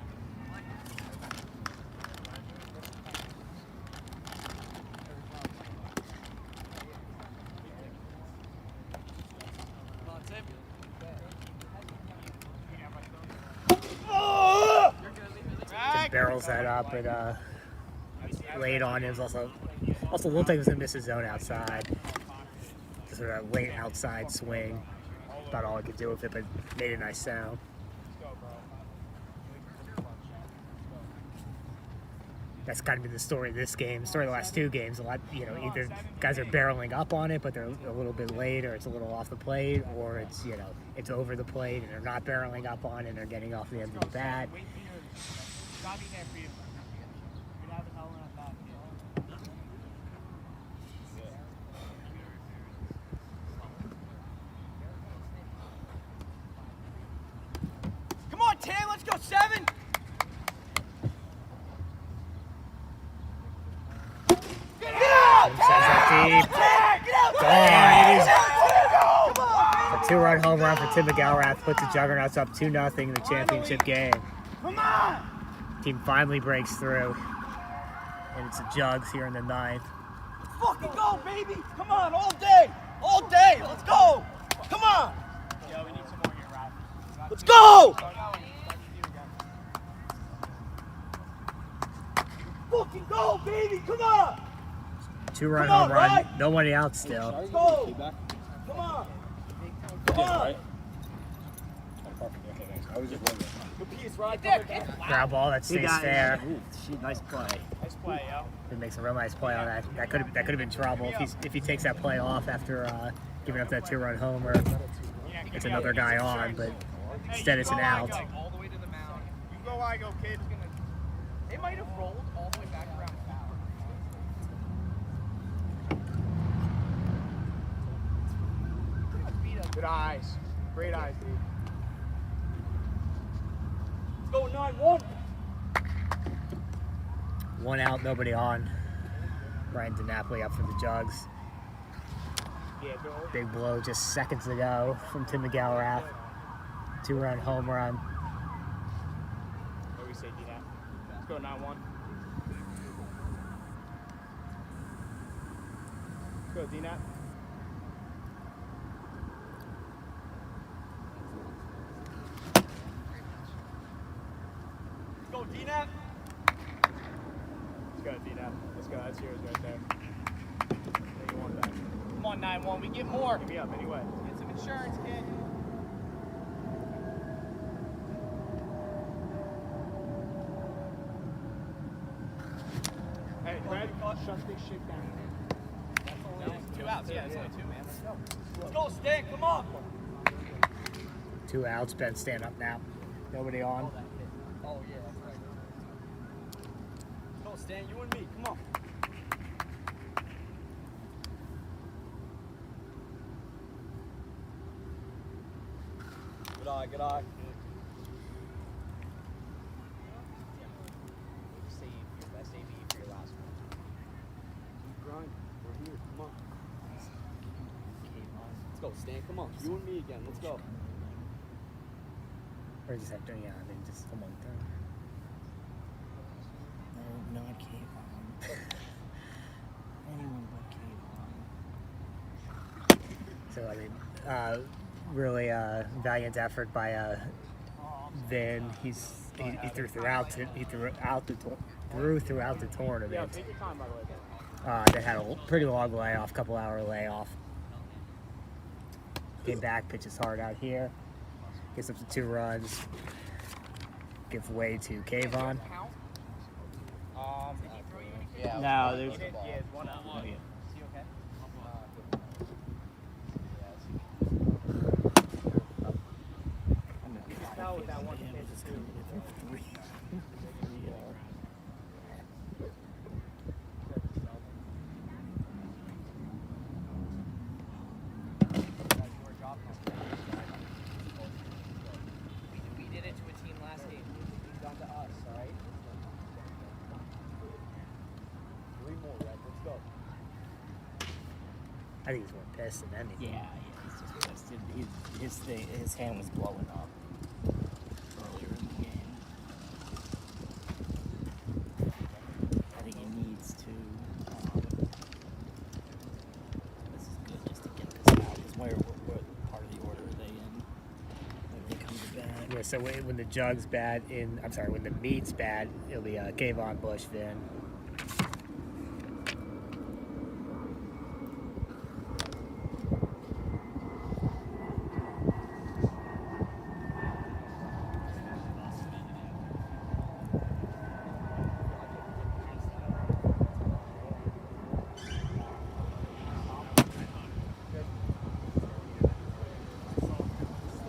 Barrels that up, but late on. It was also looked like it was gonna miss his zone outside. Sort of late outside swing. About all I could do with it, but made a nice sound. That's kind of been the story of this game. The story of the last 2 games. A lot, either guys are barreling up on it, but they're a little bit late, or it's a little off the plate, or it's it's over the plate and they're not barreling up on it and they're getting off the end of the bat. Bobby there for you. 2-run home run for Tim McElrath puts the Juggernauts up 2-0 in the championship game. Come on! Team finally breaks through, and it's the Juggs here in the 9th. Fucking go, baby! Come on, all day! All day! Let's go! Come on! Yo, we need some more here, Rob. Let's go! Fucking go, baby! Come on! 2-run Come on, home run, right? nobody out still. Let's go! Come on! Come on! I was just wondering. Good piece, right? Ground ball that stays fair. Nice play. Nice play, yo. It makes a real nice play on that. That could have been trouble if he takes that play off after giving up that 2-run homer. It's another guy on, but instead it's an out. All the way to the mound. You go, I go, kid. They might have rolled all the way back around foul. Good eyes. Great eyes, dude. Let's go 9-1. 1 out, nobody on. Brian DiNapoli up for the Juggs. Big blow just seconds ago from Tim McElrath. 2-run home run. What do we say, D-Nap? Let's go 9-1. Let's go, D-Nap. Let's go, D-Nap. Let's go, D-Nap. Let's go. That's yours right there. There you want that. Come on, 9-1. We get more. Give me up anyway. Get some insurance, kid. Hey, Brad, shut this shit down. That's 2 outs. Yeah, it's only 2, man. Let's go. Let's go, Stan. Come on. 2 outs, Ben stand up now. Nobody on. Oh, yeah, that's right. Let's go, Stan. You and me. Come on. Good eye, good eye. Save your best AV for your last one. Keep grinding. We're here. Come on. Let's go, Stan. Come on. You and me again. Let's go. Or just have to, yeah, I mean, just come on through. No, not Kayvon. Anyone but Kayvon. So, I mean, really valiant effort by Vin. He threw throughout throughout the tournament. Yeah, take your time, by the way. They had a pretty long layoff, couple-hour layoff. Came back, pitches hard out here. Gets up to 2 runs. Gives way to Kayvon. Yeah. No, there's. Yeah, it's 1 out. Oh, yeah. Is he okay? I'm not gonna Now with that one him, pitch, just too. gonna throw 3. 3 We did it to a team last game. It's done to us, all right? 3 more, right? Let's go. I think he's more pissed than anything. Yeah, he's just pissed. His hand was blowing up earlier in the game. I think he needs to. This is good just to get this out. Because what part of the order are they in? When they come to bat. Yeah, so when the Jug's bad when the meat's bad, it'll be Kayvon, Bush, Vin.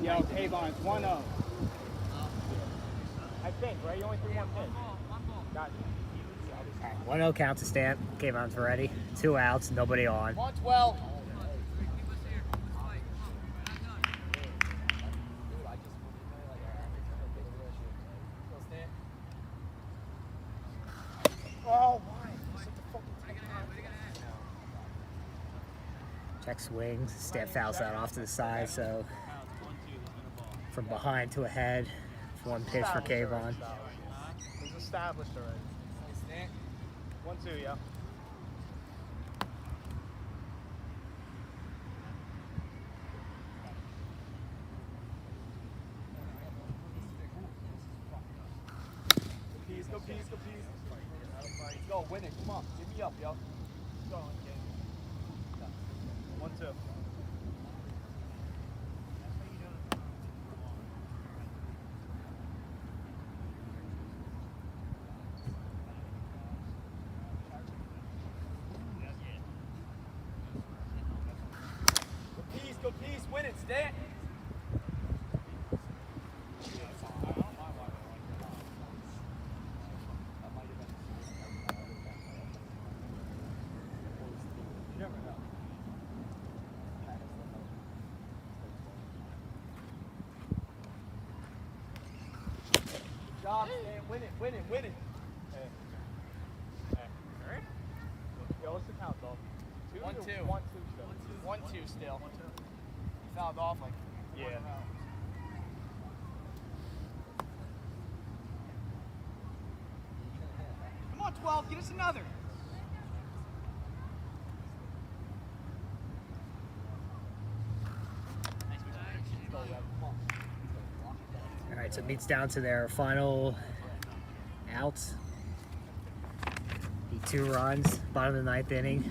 Yo, Kayvon, it's 1-0. I think, right? You only threw 1 pitch. Gotcha. 1-0 count to Stan. Kayvon's ready. 2 outs, nobody on. 1-12. Check swings. Stamp fouls that off to the side, so from behind to ahead. One pitch for Kayvon. He's established already. 1-2, yeah. Go peas, go peas. Let's go, win it. Come on, give me up, yo. Let's go. 1-2. Go peas, win it, Stan. Job, Stan. Win it, win it, win it. Hey. Hey. Yo, what's the count, though? 1-2. 1-2 still. 1-2 still. He fouled off like. Yeah. Come on, 12. Get us another. All right, so it meets down to their final outs. Need 2 runs, bottom of the 9th inning,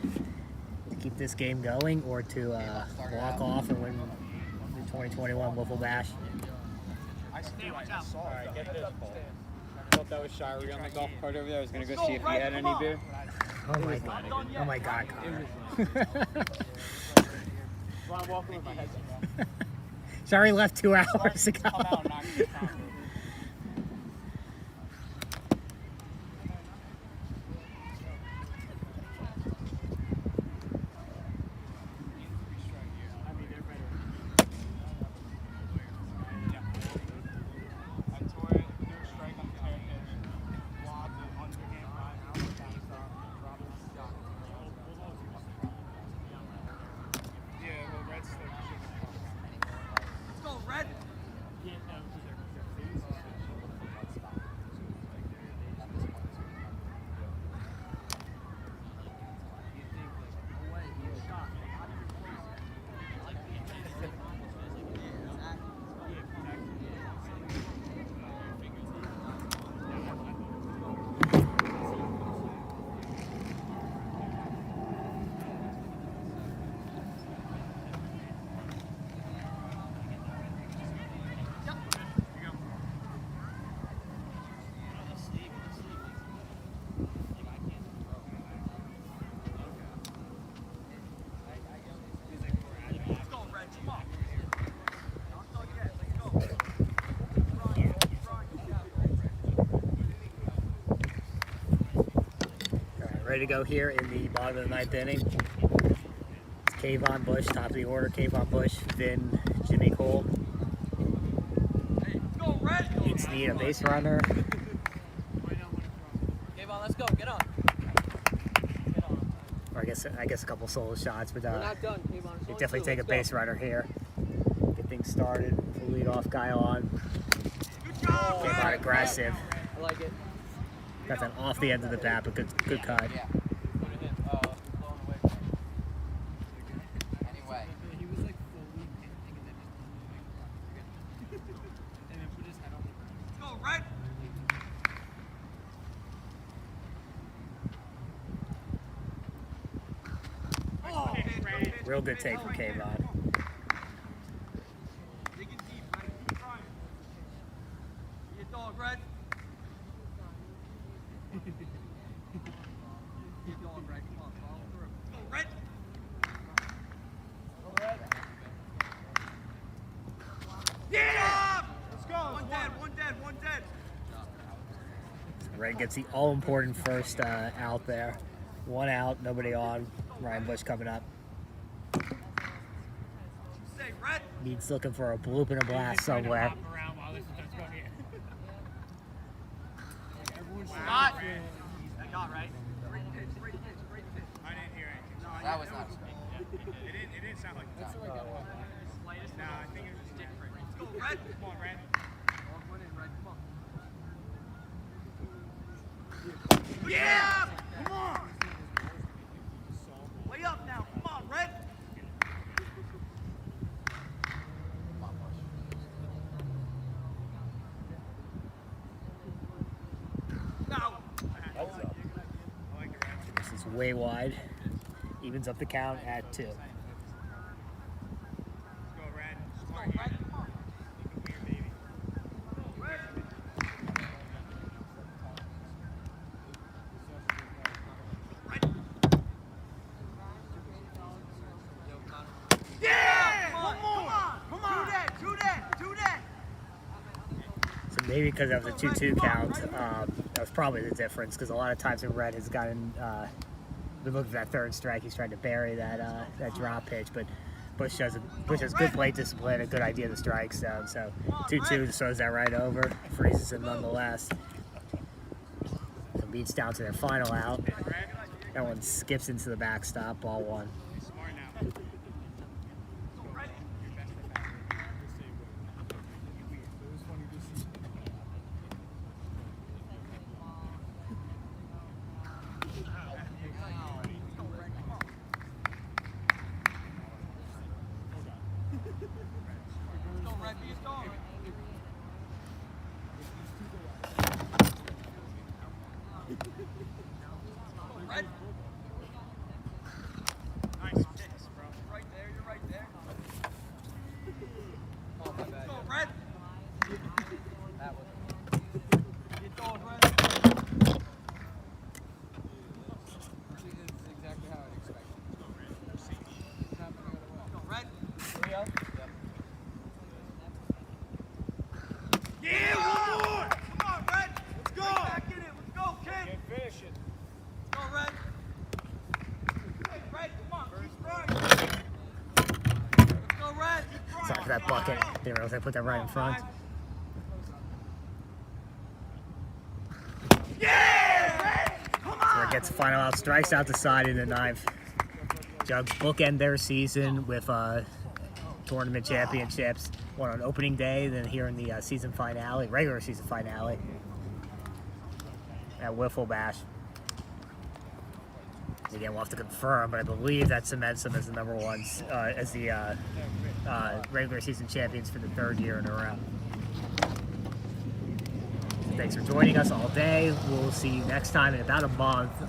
to keep this game going, or to walk off and win the 2021 Wiffle Bash. Alright, get this, Paul. I thought that was Shirey on the golf cart over there. I was going to go see if he had any beer. Oh my god! Oh my god, Connor. Sorry, left 2 hours ago. Ready to go here in the bottom of the 9th inning. It's Kayvon Bush, top of the order. Kayvon Bush, Vin, Jimmy Cole. Needs need a base runner. Kayvon, let's go. Get on. Or I guess a couple solo shots, but We're not done, Kayvon. they definitely take a base runner here. Get things started. Full lead off guy on. Kayvon aggressive. I like it. Got that off the end of the bat, but good cut. Yeah. Anyway. He was like fully pinching and then just and then put his head on the ground. Let's go, right? Real good take from Kayvon. Dig it deep, right? Keep trying. Be a dog, Red. Keep going, Red. Come on, follow through. Go, Red. Go, Red. Yeah! Let's go. One dead. Red gets the all-important first out there. 1 out, nobody on. Ryan Bush coming up. Needs looking for a bloop and a blast somewhere. Scott! That got right. Great pitch. I didn't hear anything. That was not a strike. It didn't sound like the top. Nah, I think it was different. Let's go, Red. Come on, Red. Yeah! Come on! Way up now. Come on, Red. This is way wide. Evens up the count at 2. Let's go, Red. Smart here. You can win, baby. Yeah! Come on! Come on! Do that! So maybe because that was a 2-2 count, that was probably the difference. Because a lot of times when Red has gotten, been looking for that third strike, he's trying to bury that drop pitch. But Bush has good plate discipline, a good idea of the strike zone. So 2-2 just throws that right over, freezes him nonetheless. So beats down to their final out. That one skips into the backstop, ball 1. Smart now. Nice picks, bro. Right there, you're right there. Oh, my bad. Go, Red. That was. Get going, Red. It's exactly how I'd expect it. It's happening the other way. Go, Red. Leo. Yeah, one more! Come on, Red. Let's go! Back in it. Let's go, kid. Can't finish it. Go, Red. Hey, Red, come on. Keep trying. Let's go, Red. Sorry for that bucket. Didn't realize I put that right in front. Yeah! Come So on! it gets the final out, strikes out the side in the 9th. Juggs bookend their season with tournament championships. One on opening day, then here in the season finale, regular season finale at Wiffle Bash. Again, we'll have to confirm, but I believe that cements them as the number ones, as the regular season champions for the 3rd year in a row. Thanks for joining us all day. We'll see you next time in about a month